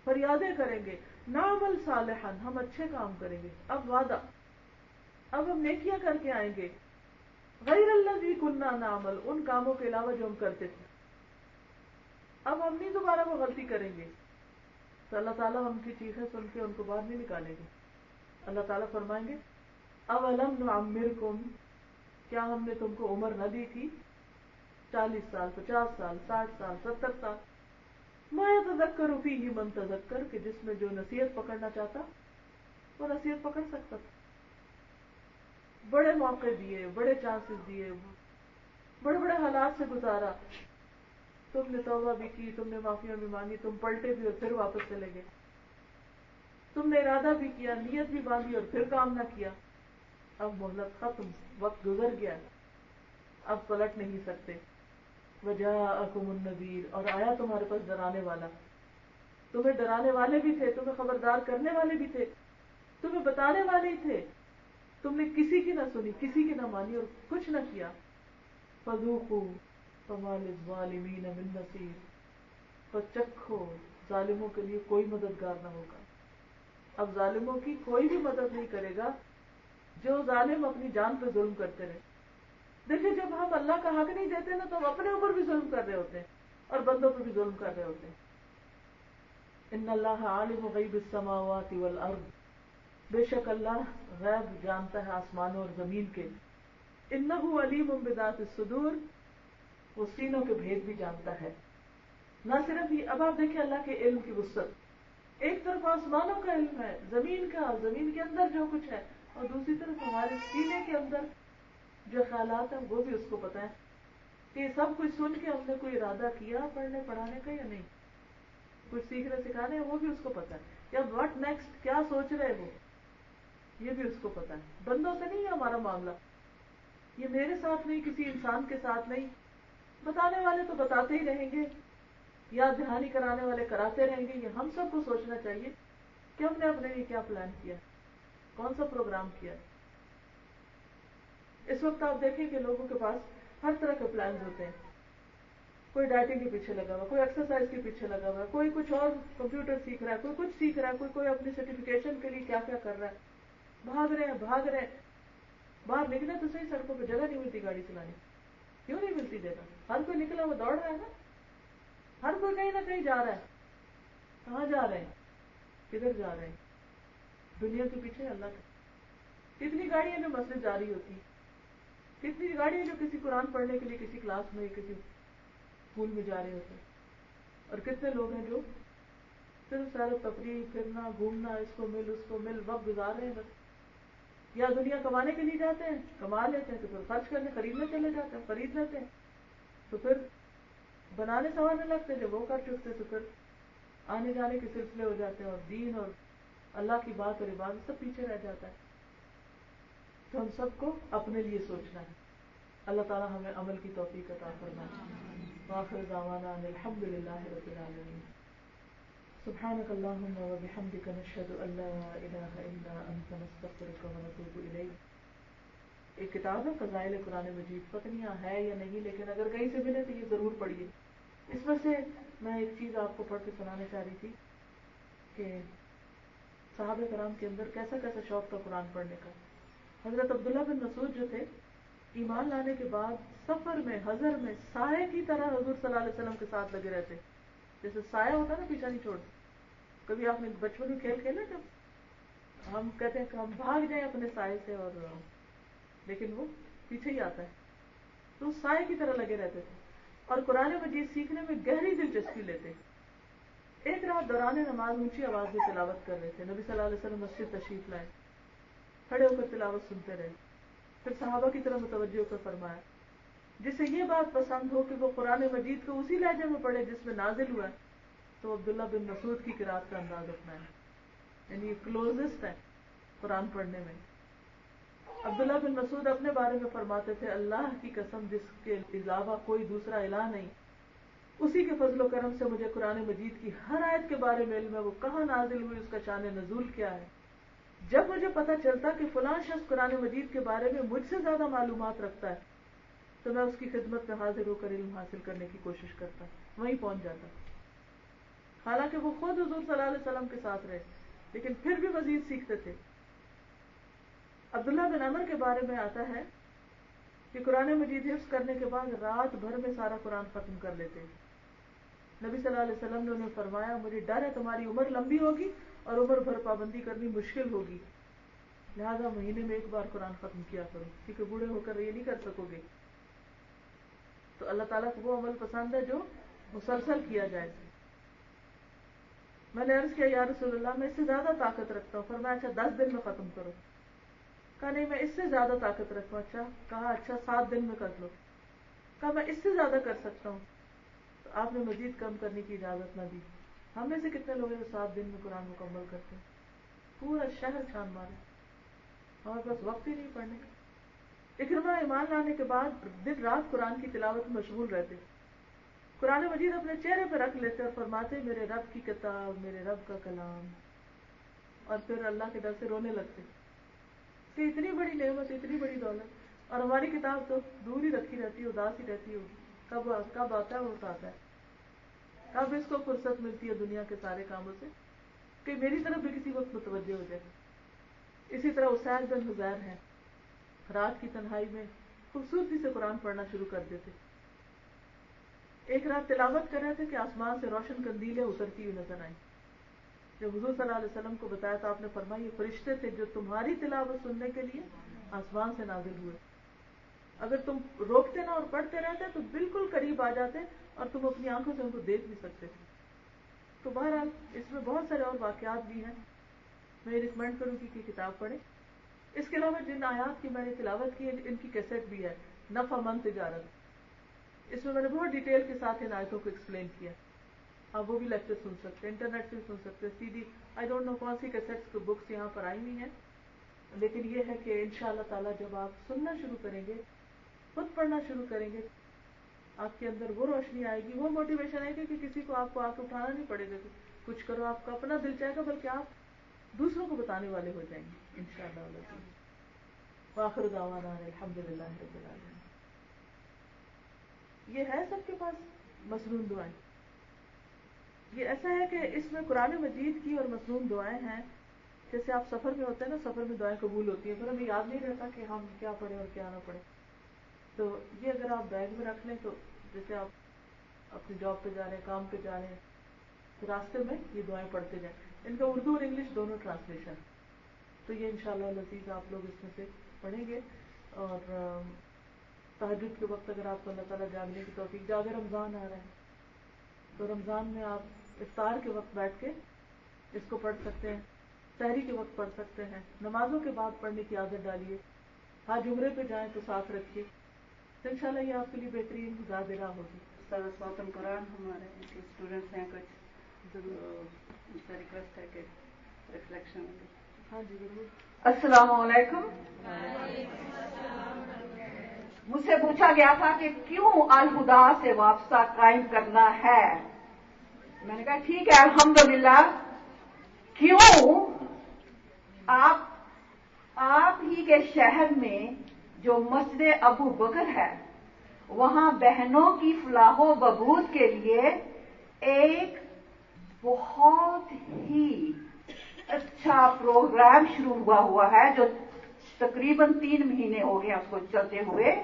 فریادیں کریں گے، نعمل صالحا، ہم اچھے کام کریں گے. اب وعدہ، اب ہم نیکیاں کر کے آئیں گے، غیر الذی کنا نعمل، ان کاموں کے علاوہ جو ہم کرتے تھے. اب ہم نہیں دوبارہ وہ غلطی کریں گے. تو اللہ تعالیٰ ہم کی چیخیں سن کے ان کو باہر نہیں نکالیں گے. اللہ تعالیٰ فرمائیں گے، اولم نعمرکم، کیا ہم نے تم کو عمر نہ دی تھی 40 سال، 50 سال، 60 سال، 70 سال. ما یتذکر فیہ من تذکر، کہ جس میں جو نصیحت پکڑنا چاہتا وہ نصیحت پکڑ سکتا تھا. بڑے موقع دیے، بڑے چانسز دیے، بڑے بڑے حالات سے گزارا، تم نے توبہ بھی کی، تم نے معافیاں بھی مانگی، تم پلٹے بھی اور پھر واپس چلے گئے. تم نے ارادہ بھی کیا، نیت بھی باندھی اور پھر کام نہ کیا. اب مہلت ختم، وقت گزر گیا، اب پلٹ نہیں سکتے. وجاءکم النذیر، اور آیا تمہارے پاس ڈرانے والا. تمہیں ڈرانے والے بھی تھے، تمہیں خبردار کرنے والے بھی تھے، تمہیں بتانے والے ہی تھے. تم نے کسی کی نہ سنی، کسی کی نہ مانی اور کچھ نہ کیا. فذوقوا فما للظالمین من نصیر، تو چکھو، ظالموں کے لیے کوئی مددگار نہ ہوگا. اب ظالموں کی کوئی بھی مدد نہیں کرے گا، جو ظالم اپنی جان پہ ظلم کرتے رہے. دیکھیں جب ہم اللہ کا حق نہیں دیتے نا تو ہم اپنے اوپر بھی ظلم کر رہے ہوتے ہیں اور بندوں پہ بھی ظلم کر رہے ہوتے ہیں. ان اللہ عالم غیب السماوات والارض، بے شک اللہ غیب جانتا ہے آسمانوں اور زمین کے. انہ علیم بذات الصدور، وہ سینوں کے بھید بھی جانتا ہے. نہ صرف یہ، اب آپ دیکھیں اللہ کے علم کی وسعت. ایک طرف آسمانوں کا علم ہے، زمین کا، زمین کے اندر جو کچھ ہے، اور دوسری طرف ہمارے سینے کے اندر جو خیالات ہیں وہ بھی اس کو پتا ہے. کہ یہ سب کچھ سن کے ہم نے کوئی ارادہ کیا پڑھنے پڑھانے کا یا نہیں، کچھ سیکھنے سکھانے، وہ بھی اس کو پتا ہے. یا واٹ نیکسٹ، کیا سوچ رہے وہ، یہ بھی اس کو پتا ہے. بندوں سے نہیں ہے ہمارا معاملہ، یہ میرے ساتھ نہیں، کسی انسان کے ساتھ نہیں. بتانے والے تو بتاتے ہی رہیں گے، یا دہانی کرانے والے کراتے رہیں گے. یہ ہم سب کو سوچنا چاہیے کہ ہم نے اپنے لیے کیا پلان کیا، کون سا پروگرام کیا. اس وقت آپ دیکھیں کہ لوگوں کے پاس ہر طرح کے پلانز ہوتے ہیں. کوئی ڈائٹنگ کے پیچھے لگا ہوا، کوئی ایکسرسائز کے پیچھے لگا ہوا ہے، کوئی کچھ اور کمپیوٹر سیکھ رہا ہے، کوئی کچھ سیکھ رہا ہے، کوئی اپنی سرٹیفکیشن کے لیے کیا کیا کر رہا ہے، بھاگ رہے ہیں. باہر نکلے تو صحیح، سڑکوں پہ جگہ نہیں ملتی گاڑی چلانے. کیوں نہیں ملتی جگہ؟ ہر کوئی نکلا وہ دوڑ رہا ہے نا، ہر کوئی کہیں نہ کہیں جا رہا ہے. کہاں جا رہے ہیں؟ کدھر جا رہے ہیں؟ دنیا کے پیچھے، اللہ کے. کتنی گاڑیاں جو مسجد جا رہی ہوتی، کتنی گاڑیاں جو کسی قرآن پڑھنے کے لیے کسی کلاس میں کسی اسکول میں جا رہے ہوتے، اور کتنے لوگ ہیں جو صرف سیر و تفریح، پھرنا، گھومنا، اس کو مل وقت گزار رہے ہیں بس. یا دنیا کمانے کے لیے جاتے ہیں، کما لیتے ہیں تو پھر خرچ کرنے، خریدنے چلے جاتے ہیں، خرید لیتے ہیں، تو پھر بنانے سنوارنے لگتے ہیں. جب وہ کر چکتے تو پھر آنے جانے کے سلسلے ہو جاتے ہیں، اور دین اور اللہ کی بات اور عبادت سب پیچھے رہ جاتا ہے. تو ہم سب کو اپنے لیے سوچنا ہے. اللہ تعالی ہمیں عمل کی توفیق عطا فرمائے. وآخر دعوانا ان الحمد للہ رب العالمین. سبحانك اللهم وبحمدك نشهد ان لا اله الا انت نستغفرك ونتوب الیک. ایک کتاب ہے فضائل قرآن مجید، پتہ نہیں ہے یا نہیں، لیکن اگر کہیں سے ملے تو یہ ضرور پڑھیے. اس میں سے میں ایک چیز آپ کو پڑھ کے سنانا چاہ رہی تھی کہ صحابہ کرام کے اندر کیسا کیسا شوق تھا قرآن پڑھنے کا. حضرت عبداللہ بن مسعود جو تھے، ایمان لانے کے بعد سفر میں، حضر میں سائے کی طرح حضور صلی اللہ علیہ وسلم کے ساتھ لگے رہتے. جیسے سایہ ہوتا نا، پیچھا نہیں چھوڑ. کبھی آپ نے بچپن میں کھیل کھیلا جب ہم کہتے ہیں کہ ہم بھاگ جائیں اپنے سائے سے، اور لیکن وہ پیچھے ہی آتا ہے. تو سائے کی طرح لگے رہتے تھے اور قرآن مجید سیکھنے میں گہری دلچسپی لیتے. ایک رات دوران نماز اونچی آواز میں تلاوت کر رہے تھے. نبی صلی اللہ علیہ وسلم مسجد تشریف لائے، کھڑے ہو کر تلاوت سنتے رہے. پھر صحابہ کی طرف متوجہ ہو کر فرمایا، جسے یہ بات پسند ہو کہ وہ قرآن مجید کو اسی لہجے میں پڑھے جس میں نازل ہوا ہے، تو عبداللہ بن مسعود کی قرات کا انداز اپنائے. یعنی یہ کلوزسٹ ہے قرآن پڑھنے میں. عبداللہ بن مسعود اپنے بارے میں فرماتے تھے، اللہ کی قسم جس کے علاوہ کوئی دوسرا الہ نہیں، اسی کے فضل و کرم سے مجھے قرآن مجید کی ہر آیت کے بارے میں علم ہے، وہ کہاں نازل ہوئی، اس کا شان نزول کیا ہے. جب مجھے پتہ چلتا کہ فلاں شخص قرآن مجید کے بارے میں مجھ سے زیادہ معلومات رکھتا ہے تو میں اس کی خدمت میں حاضر ہو کر علم حاصل کرنے کی کوشش کرتا، وہیں پہنچ جاتا. حالانکہ وہ خود حضور صلی اللہ علیہ وسلم کے ساتھ رہے، لیکن پھر بھی مزید سیکھتے تھے. عبداللہ بن عمر کے بارے میں آتا ہے کہ قرآن مجید حفظ کرنے کے بعد رات بھر میں سارا قرآن ختم کر لیتے. نبی صلی اللہ علیہ وسلم نے انہیں فرمایا، مجھے ڈر ہے تمہاری عمر لمبی ہوگی اور عمر بھر پابندی کرنی مشکل ہوگی، لہذا مہینے میں ایک بار قرآن ختم کیا کرو، کیونکہ بوڑھے ہو کر یہ نہیں کر سکو گے. تو اللہ تعالیٰ کو وہ عمل پسند ہے جو مسلسل کیا جائے. میں نے عرض کیا، یا رسول اللہ میں اس سے زیادہ طاقت رکھتا ہوں. فرمایا اچھا 10 دن میں ختم کرو. کہا نہیں میں اس سے زیادہ طاقت رکھتا ہوں. اچھا، کہا اچھا 7 دن میں کر لو. کہا میں اس سے زیادہ کر سکتا ہوں. تو آپ نے مزید کم کرنے کی اجازت نہ دی. ہم میں سے کتنے لوگ ہیں جو 7 دن میں قرآن مکمل کرتے ہیں؟ پورا شہر چھان مارے، ہمارے پاس وقت ہی نہیں پڑھنے کا. اکرمہ ایمان لانے کے بعد دن رات قرآن کی تلاوت میں مشغول رہتے. قرآن مجید اپنے چہرے پہ رکھ لیتے اور فرماتے، میرے رب کی کتاب، میرے رب کا کلام، اور پھر اللہ کے ڈر سے رونے لگتے کہ اتنی بڑی نعمت، اتنی بڑی دولت، اور ہماری کتاب تو دور ہی رکھی رہتی ہے، اداس ہی رہتی ہوگی. کب آتا ہے وہ آتا ہے. کب اس کو فرصت ملتی ہے دنیا کے سارے کاموں سے کہ میری طرف بھی کسی وقت متوجہ ہو جائے. اسی طرح اسید بن حضیر ہیں، رات کی تنہائی میں خوبصورتی سے قرآن پڑھنا شروع کر دیتے. ایک رات تلاوت کر رہے تھے کہ آسمان سے روشن قندیلیں اترتی ہوئی نظر آئیں. جب حضور صلی اللہ علیہ وسلم کو بتایا تو آپ نے فرمایا، یہ فرشتے تھے جو تمہاری تلاوت سننے کے لیے آسمان سے نازل ہوئے. اگر تم روکتے نہ اور پڑھتے رہتے تو بالکل قریب آ جاتے اور تم اپنی آنکھوں سے ان کو دیکھ بھی سکتے تھے. تو بہرحال اس میں بہت سارے اور واقعات بھی ہیں. میں ریکمینڈ کروں گی کہ کتاب پڑھیں. اس کے علاوہ جن آیات کی میں نے تلاوت کی ہے ان کی کیسٹ بھی ہے، نفع من تجارت. اس میں نے بہت ڈیٹیل کے ساتھ ان آیتوں کو ایکسپلین کیا. آپ وہ بھی لیکچر سن سکتے ہیں، انٹرنیٹ سے سن سکتے ہیں، C D, I don't know کون سی کیسٹس کی بکس یہاں پر آئی ہوئی ہیں. لیکن یہ ہے کہ انشاءاللہ تعالیٰ جب آپ سننا شروع کریں گے، خود پڑھنا شروع کریں گے، آپ کے اندر وہ روشنی آئے گی، وہ موٹیویشن آئے گی کہ کسی کو آپ کو آ کے اٹھانا نہیں پڑے گا کہ کچھ کرو. آپ کا اپنا دل چاہے گا، بلکہ آپ دوسروں کو بتانے والے ہو جائیں گے انشاءاللہ. وآخر دعوانا الحمدللہ رب العالمین. یہ ہے سب کے پاس مسنون دعائیں. یہ ایسا ہے کہ اس میں قرآن مجید کی اور مسنون دعائیں ہیں. جیسے آپ سفر میں ہوتے ہیں نا، سفر میں دعائیں قبول ہوتی ہیں، پھر ہمیں یاد نہیں رہتا کہ ہم کیا پڑھیں اور کیا نہ پڑھیں. تو یہ اگر آپ بیگ میں رکھ لیں تو جیسے آپ اپنی جاب پہ جا رہے ہیں، کام پہ جا رہے ہیں، تو راستے میں یہ دعائیں پڑھتے جائیں. ان کا اردو اور انگلش دونوں ٹرانسلیشن. تو یہ انشاءاللہ لذیذ آپ لوگ اس میں سے پڑھیں گے. اور تہجد کے وقت اگر آپ کو اللہ تعالیٰ جاگنے کی توفیق دے، اگر رمضان آ رہا ہے تو رمضان میں آپ افطار کے وقت بیٹھ کے اس کو پڑھ سکتے ہیں، سحری کے وقت پڑھ سکتے ہیں، نمازوں کے بعد پڑھنے کی عادت ڈالیے. حج عمرے پہ جائیں تو ساتھ رکھیے، تو انشاءاللہ یہ آپ کے لیے بہترین گزار ہوگی. سواتم قرآن ہمارے اسٹوڈنٹس ہیں کچھ، ضرور ان سے ریکویسٹ ہے کہ ریفلیکشن. ہاں جی ضرور. السلام علیکم. مجھ سے پوچھا گیا تھا کہ کیوں الہدا سے وابستہ قائم کرنا ہے. میں نے کہا ٹھیک ہے الحمدللہ. کیوں؟ آپ ہی کے شہر میں جو مسجد ابو بکر ہے، وہاں بہنوں کی فلاح و بہبود کے لیے ایک بہت ہی اچھا پروگرام شروع ہوا ہے جو تقریباً 3 مہینے ہو گئے اس کو چلتے ہوئے.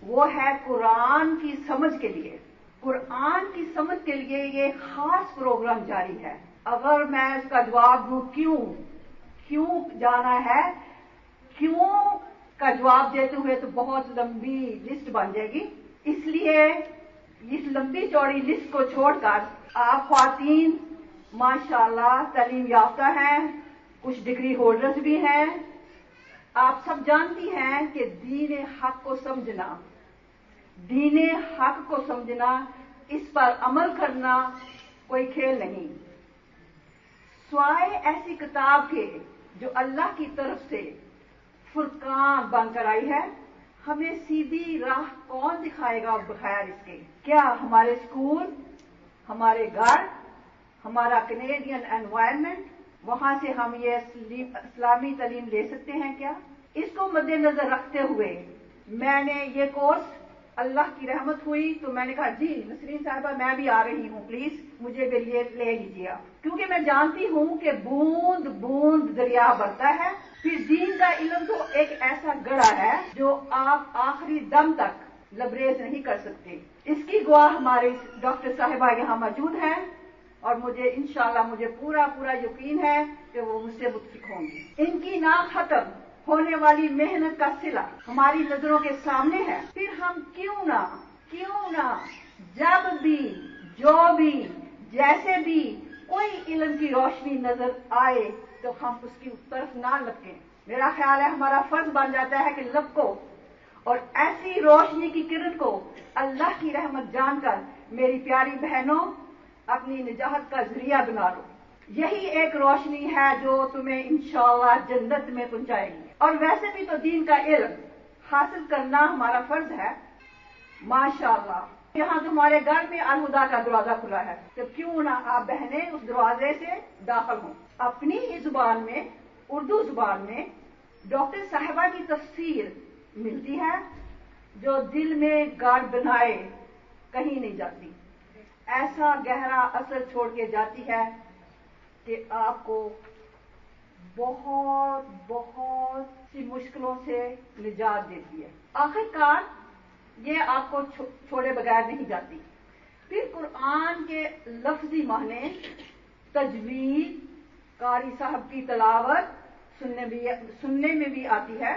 وہ ہے قرآن کی سمجھ کے لیے. قرآن کی سمجھ کے لیے یہ خاص پروگرام جاری ہے. اگر میں اس کا جواب دوں کیوں جانا ہے، کیوں کا جواب دیتے ہوئے تو بہت لمبی لسٹ بن جائے گی. اس لیے اس لمبی چوڑی لسٹ کو چھوڑ کر آپ خواتین ماشاءاللہ تعلیم یافتہ ہیں، کچھ ڈگری ہولڈرز بھی ہیں. آپ سب جانتی ہیں کہ دین حق کو سمجھنا، اس پر عمل کرنا کوئی کھیل نہیں. سوائے ایسی کتاب کے جو اللہ کی طرف سے فرقان بن کر آئی ہے، ہمیں سیدھی راہ کون دکھائے گا بغیر اس کے؟ کیا ہمارے اسکول، ہمارے گھر، ہمارا کینیڈین انوائرمنٹ، وہاں سے ہم یہ اسلامی تعلیم لے سکتے ہیں کیا؟ اس کو مد نظر رکھتے ہوئے میں نے یہ کورس، اللہ کی رحمت ہوئی تو میں نے کہا جی نسرین صاحبہ میں بھی آ رہی ہوں، پلیز مجھے بھی لے لیجیے آپ. کیونکہ میں جانتی ہوں کہ بوند بوند دریا بڑھتا ہے. پھر دین کا علم تو ایک ایسا گڑھا ہے جو آپ آخری دم تک لبریز نہیں کر سکتے. اس کی گواہ ہمارے ڈاکٹر صاحبہ یہاں موجود ہیں، اور مجھے انشاءاللہ مجھے پورا یقین ہے کہ وہ مجھ سے متفق ہوں گی. ان کی نا ختم ہونے والی محنت کا صلہ ہماری نظروں کے سامنے ہے. پھر ہم کیوں نہ جب بھی، جو بھی، جیسے بھی کوئی علم کی روشنی نظر آئے تو ہم اس کی طرف نہ لپکیں. میرا خیال ہے ہمارا فرض بن جاتا ہے کہ لپکو اور ایسی روشنی کی کرن کو اللہ کی رحمت جان کر میری پیاری بہنوں اپنی نجات کا ذریعہ بنا لو. یہی ایک روشنی ہے جو تمہیں انشاءاللہ جنت میں پہنچائے گی. اور ویسے بھی تو دین کا علم حاصل کرنا ہمارا فرض ہے. ماشاءاللہ یہاں تمہارے گھر میں الہدا کا دروازہ کھلا ہے، تو کیوں نہ آپ بہنیں اس دروازے سے داخل ہوں. اپنی ہی زبان میں، اردو زبان میں ڈاکٹر صاحبہ کی تفسیر ملتی ہے جو دل میں گاڑ بنائے کہیں نہیں جاتی. ایسا گہرا اثر چھوڑ کے جاتی ہے کہ آپ کو بہت سی مشکلوں سے نجات دیتی ہے. آخرکار یہ آپ کو چھوڑے بغیر نہیں جاتی. پھر قرآن کے لفظی معنی، تجوید، قاری صاحب کی تلاوت سننے میں بھی آتی ہے.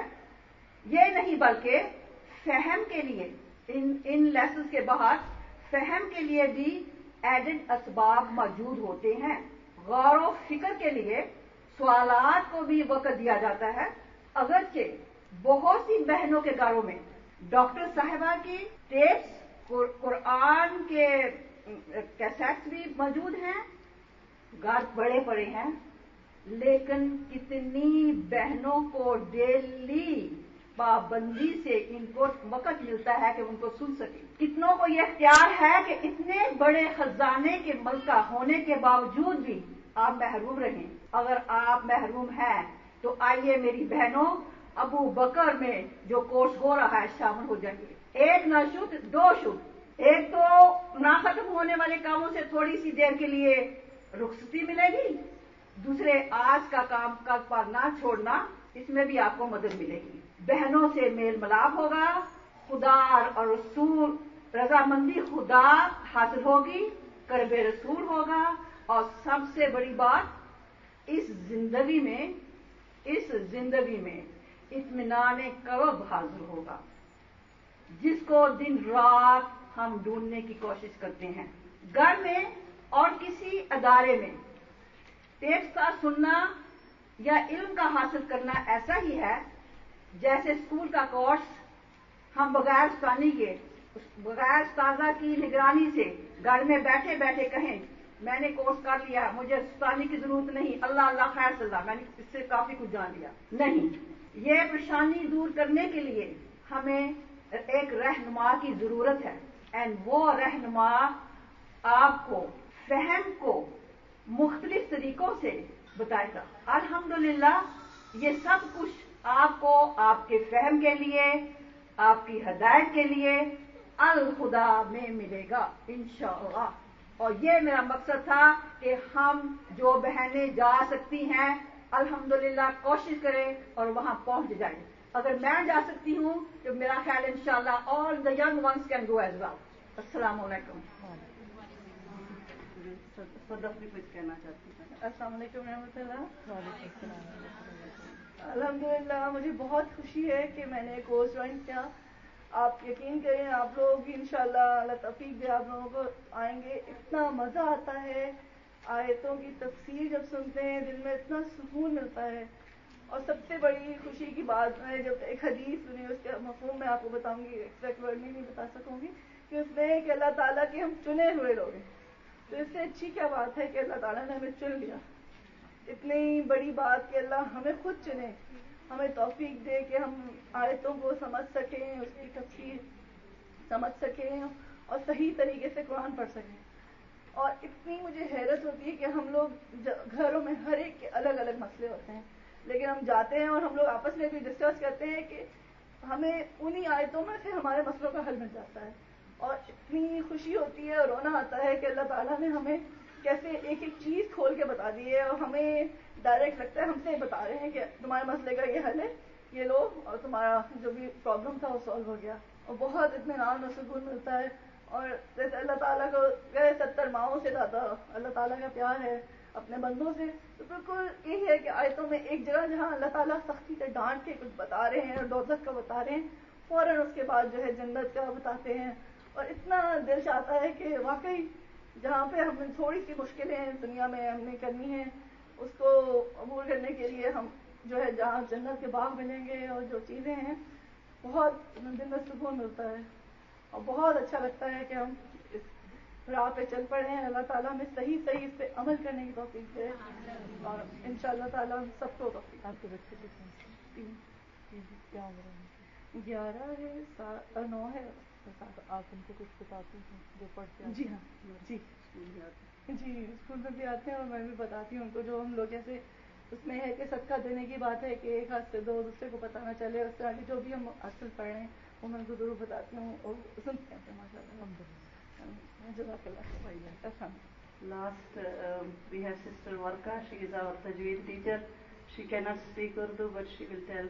یہ نہیں بلکہ فہم کے لیے ان لیسنز کے باہر فہم کے لیے بھی ایڈڈ اسباب موجود ہوتے ہیں. غور و فکر کے لیے سوالات کو بھی وقت دیا جاتا ہے. اگرچہ بہت سی بہنوں کے گھروں میں ڈاکٹر صاحبہ کی ٹیپس، قرآن کے کیسٹس بھی موجود ہیں، گھر بڑے پڑے ہیں، لیکن کتنی بہنوں کو ڈیلی پابندی سے ان کو وقت ملتا ہے کہ ان کو سن سکیں. کتنوں کو یہ اختیار ہے کہ اتنے بڑے خزانے کے ملکہ ہونے کے باوجود بھی آپ محروم رہیں. اگر آپ محروم ہیں تو آئیے میری بہنوں ابو بکر میں جو کورس ہو رہا ہے شامل ہو جائیے. ایک نہ شد، دو شد، ایک تو نہ ختم ہونے والے کاموں سے تھوڑی سی دیر کے لیے رخصتی ملے گی، دوسرے آج کا کام کل پر نہ چھوڑنا، اس میں بھی آپ کو مدد ملے گی. بہنوں سے میل ملاپ ہوگا، خدا اور رسول رضامندی خدا حاصل ہوگی، قرب رسول ہوگا، اور سب سے بڑی بات اس زندگی میں اطمینان قلب حاصل ہوگا، جس کو دن رات ہم ڈھونڈنے کی کوشش کرتے ہیں. گھر میں اور کسی ادارے میں ٹیپس کا سننا یا علم کا حاصل کرنا ایسا ہی ہے جیسے اسکول کا کورس ہم بغیر استاذہ کی نگرانی سے گھر میں بیٹھے بیٹھے کہیں میں نے کورس کر لیا، مجھے استاذی کی ضرورت نہیں، اللہ اللہ خیر صلی اللہ، میں نے اس سے کافی کچھ جان لیا. نہیں، یہ پریشانی دور کرنے کے لیے ہمیں ایک رہنما کی ضرورت ہے، اینڈ وہ رہنما آپ کو فہم کو مختلف طریقوں سے بتائے گا. الحمدللہ یہ سب کچھ آپ کو آپ کے فہم کے لیے، آپ کی ہدایت کے لیے الخدا میں ملے گا انشاءاللہ. اور یہ میرا مقصد تھا کہ ہم جو بہنیں جا سکتی ہیں الحمدللہ کوشش کریں اور وہاں پہنچ جائیں. اگر میں جا سکتی ہوں تو میرا خیال انشاءاللہ all the young ones can go as well. السلام علیکم. صدف بھی کچھ کہنا چاہتی ہیں. السلام علیکم ورحمۃ اللہ. الحمدللہ مجھے بہت خوشی ہے کہ میں نے کورس جوائن کیا. آپ یقین کریں آپ لوگ بھی انشاءاللہ اللہ توفیق دے آپ لوگوں کو آئیں گے. اتنا مزہ آتا ہے آیتوں کی تفسیر جب سنتے ہیں، دل میں اتنا سکون ملتا ہے. اور سب سے بڑی خوشی کی بات میں جب ایک حدیث سنی، اس کا مفہوم میں آپ کو بتاؤں گی، ایکزیکٹ ورڈ میں نہیں بتا سکوں گی، کہ اس میں کہ اللہ تعالیٰ کے ہم چنے ہوئے لوگ ہیں. تو اس سے اچھی کیا بات ہے کہ اللہ تعالیٰ نے ہمیں چن لیا. اتنی بڑی بات کہ اللہ ہمیں خود چنے، ہمیں توفیق دے کہ ہم آیتوں کو سمجھ سکیں، اس کی تفسیر سمجھ سکیں اور صحیح طریقے سے قرآن پڑھ سکیں. اور اتنی مجھے حیرت ہوتی ہے کہ ہم لوگ گھروں میں ہر ایک کے الگ الگ مسئلے ہوتے ہیں، لیکن ہم جاتے ہیں اور ہم لوگ آپس میں بھی ڈسکس کرتے ہیں کہ ہمیں انہی آیتوں میں سے ہمارے مسئلوں کا حل مل جاتا ہے. اور اتنی خوشی ہوتی ہے اور رونا آتا ہے کہ اللہ تعالیٰ نے ہمیں کیسے ایک ایک چیز کھول کے بتا دی ہے، اور ہمیں ڈائریکٹ لگتا ہے ہم سے بتا رہے ہیں کہ تمہارے مسئلے کا یہ حل ہے، یہ لو، اور تمہارا جو بھی پرابلم تھا وہ سالو ہو گیا. اور بہت اطمینان اور سکون ملتا ہے. اور جیسے اللہ تعالیٰ کو 70 ماؤں سے زیادہ اللہ تعالیٰ کا پیار ہے اپنے بندوں سے، تو بالکل یہی ہے کہ آیتوں میں ایک جگہ جہاں اللہ تعالیٰ سختی سے ڈانٹ کے کچھ بتا رہے ہیں اور دوزخ کا بتا رہے ہیں، فوراً اس کے بعد جو ہے جنت کا بتاتے ہیں. اور اتنا دل چاہتا ہے کہ واقعی جہاں پہ ہم تھوڑی سی مشکلیں دنیا میں ہم نے کرنی ہیں اس کو عبور کرنے کے لیے ہم جو ہے جہاں جنت کے باغ ملیں گے اور جو چیزیں ہیں، بہت دل میں سکون ملتا ہے اور بہت اچھا لگتا ہے کہ ہم اس راہ پہ چل پڑے ہیں. اللہ تعالیٰ ہمیں صحیح اس پہ عمل کرنے کی توفیق دے، اور انشاءاللہ تعالیٰ ہم سب کو توفیق. آپ کے بچے کتنے کیا عمر ہے؟ 11 ہے، 9 ہے. آپ ان کو کچھ بتاتے ہیں جو پڑھتے ہیں؟ جی ہاں، جی اسکول میں بھی آتے ہیں اور میں بھی بتاتی ہوں ان کو. جو ہم لوگ جیسے اس میں ہے کہ صدقہ دینے کی بات ہے کہ ایک ہاتھ سے دو، دوسرے کو پتہ نہ چلے، اس طرح کی جو بھی ہم اصل پڑھ رہے ہیں وہ میں ان کو ضرور بتاتی ہوں اور سنتے ہیں. ماشاء اللہ، جزاک اللہ. Last, we have Sister Warka. She is our Tajweed teacher. She cannot speak Urdu, but she will tell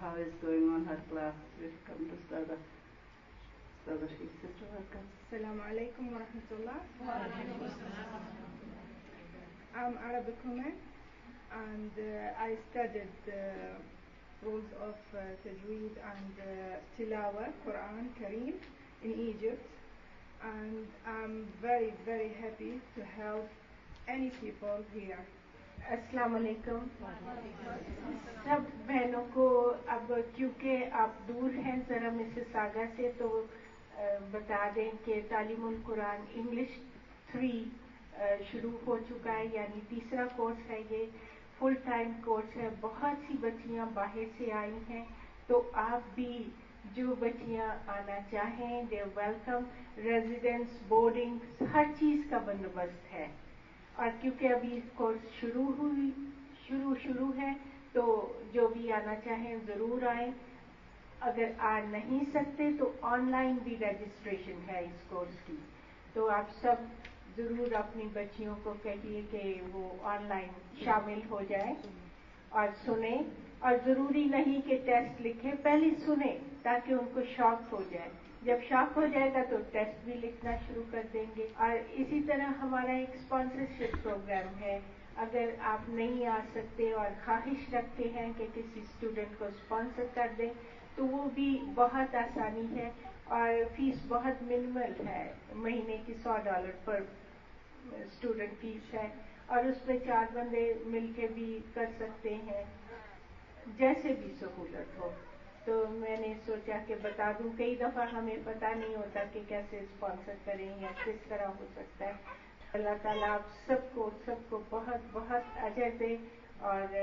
how is going on her class. Welcome to Stada. Sister Warka. Assalamu alaikum wa rahmatullah. I'm Arabic woman, and I studied rules of Tajweed and Tilawa, Quran Kareem in Egypt. And I'm very, very happy to help any people here. السلام علیکم سب بہنوں کو. اب کیونکہ آپ دور ہیں ذرا مسیساگا سے، تو بتا دیں کہ تعلیم القرآن انگلش 3 شروع ہو چکا ہے، یعنی تیسرا کورس ہے. یہ فل ٹائم کورس ہے. بہت سی بچیاں باہر سے آئی ہیں، تو آپ بھی جو بچیاں آنا چاہیں دے ویلکم. ریزیڈنس، بورڈنگ، ہر چیز کا بندوبست ہے. اور کیونکہ ابھی کورس شروع ہے، تو جو بھی آنا چاہیں ضرور آئیں. اگر آ نہیں سکتے تو آن لائن بھی رجسٹریشن ہے اس کورس کی، تو آپ سب ضرور اپنی بچیوں کو کہیے کہ وہ آن لائن شامل ہو جائیں اور سنیں، اور ضروری نہیں کہ ٹیسٹ لکھیں، پہلے سنیں تاکہ ان کو شوق ہو جائے، جب شوق ہو جائے گا تو ٹیسٹ بھی لکھنا شروع کر دیں گے۔ اور اسی طرح ہمارا ایک اسپانسرشپ پروگرام ہے، اگر آپ نہیں آ سکتے اور خواہش رکھتے ہیں کہ کسی اسٹوڈنٹ کو اسپانسر کر دیں تو وہ بھی بہت آسانی ہے، اور فیس بہت منیمل ہے، مہینے کی $100 پر اسٹوڈنٹ فیس ہے، اور اس میں 4 بندے مل کے بھی کر سکتے ہیں، جیسے بھی سہولت ہو۔ تو میں نے سوچا کہ بتا دوں، کئی دفعہ ہمیں پتہ نہیں ہوتا کہ کیسے اسپانسر کریں یا کس طرح ہو سکتا ہے۔ اللہ تعالیٰ آپ سب کو بہت بہت اجر دے اور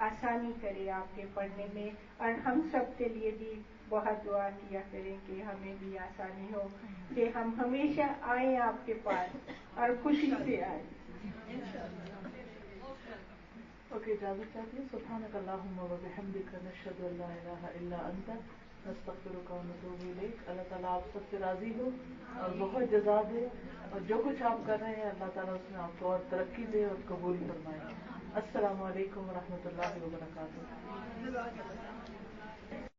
آسانی کرے آپ کے پڑھنے میں، اور ہم سب کے لیے بھی بہت دعا کیا کریں کہ ہمیں بھی آسانی ہو، کہ ہم ہمیشہ آئیں آپ کے پاس اور خوشی سے آئیں۔ اوکے، اجازت چاہتی ہے؟ سبحانک اللہم و بحمدک، نشہد ان لا الہ الا انت، نستغفرک و نتوب الیک۔ اللہ تعالیٰ آپ سب سے راضی ہو اور بہت جزا دے، اور جو کچھ آپ کر رہے ہیں اللہ تعالیٰ اس میں آپ کو اور ترقی دے اور قبول فرمائے۔ السلام علیکم و رحمۃ اللہ وبرکاتہ۔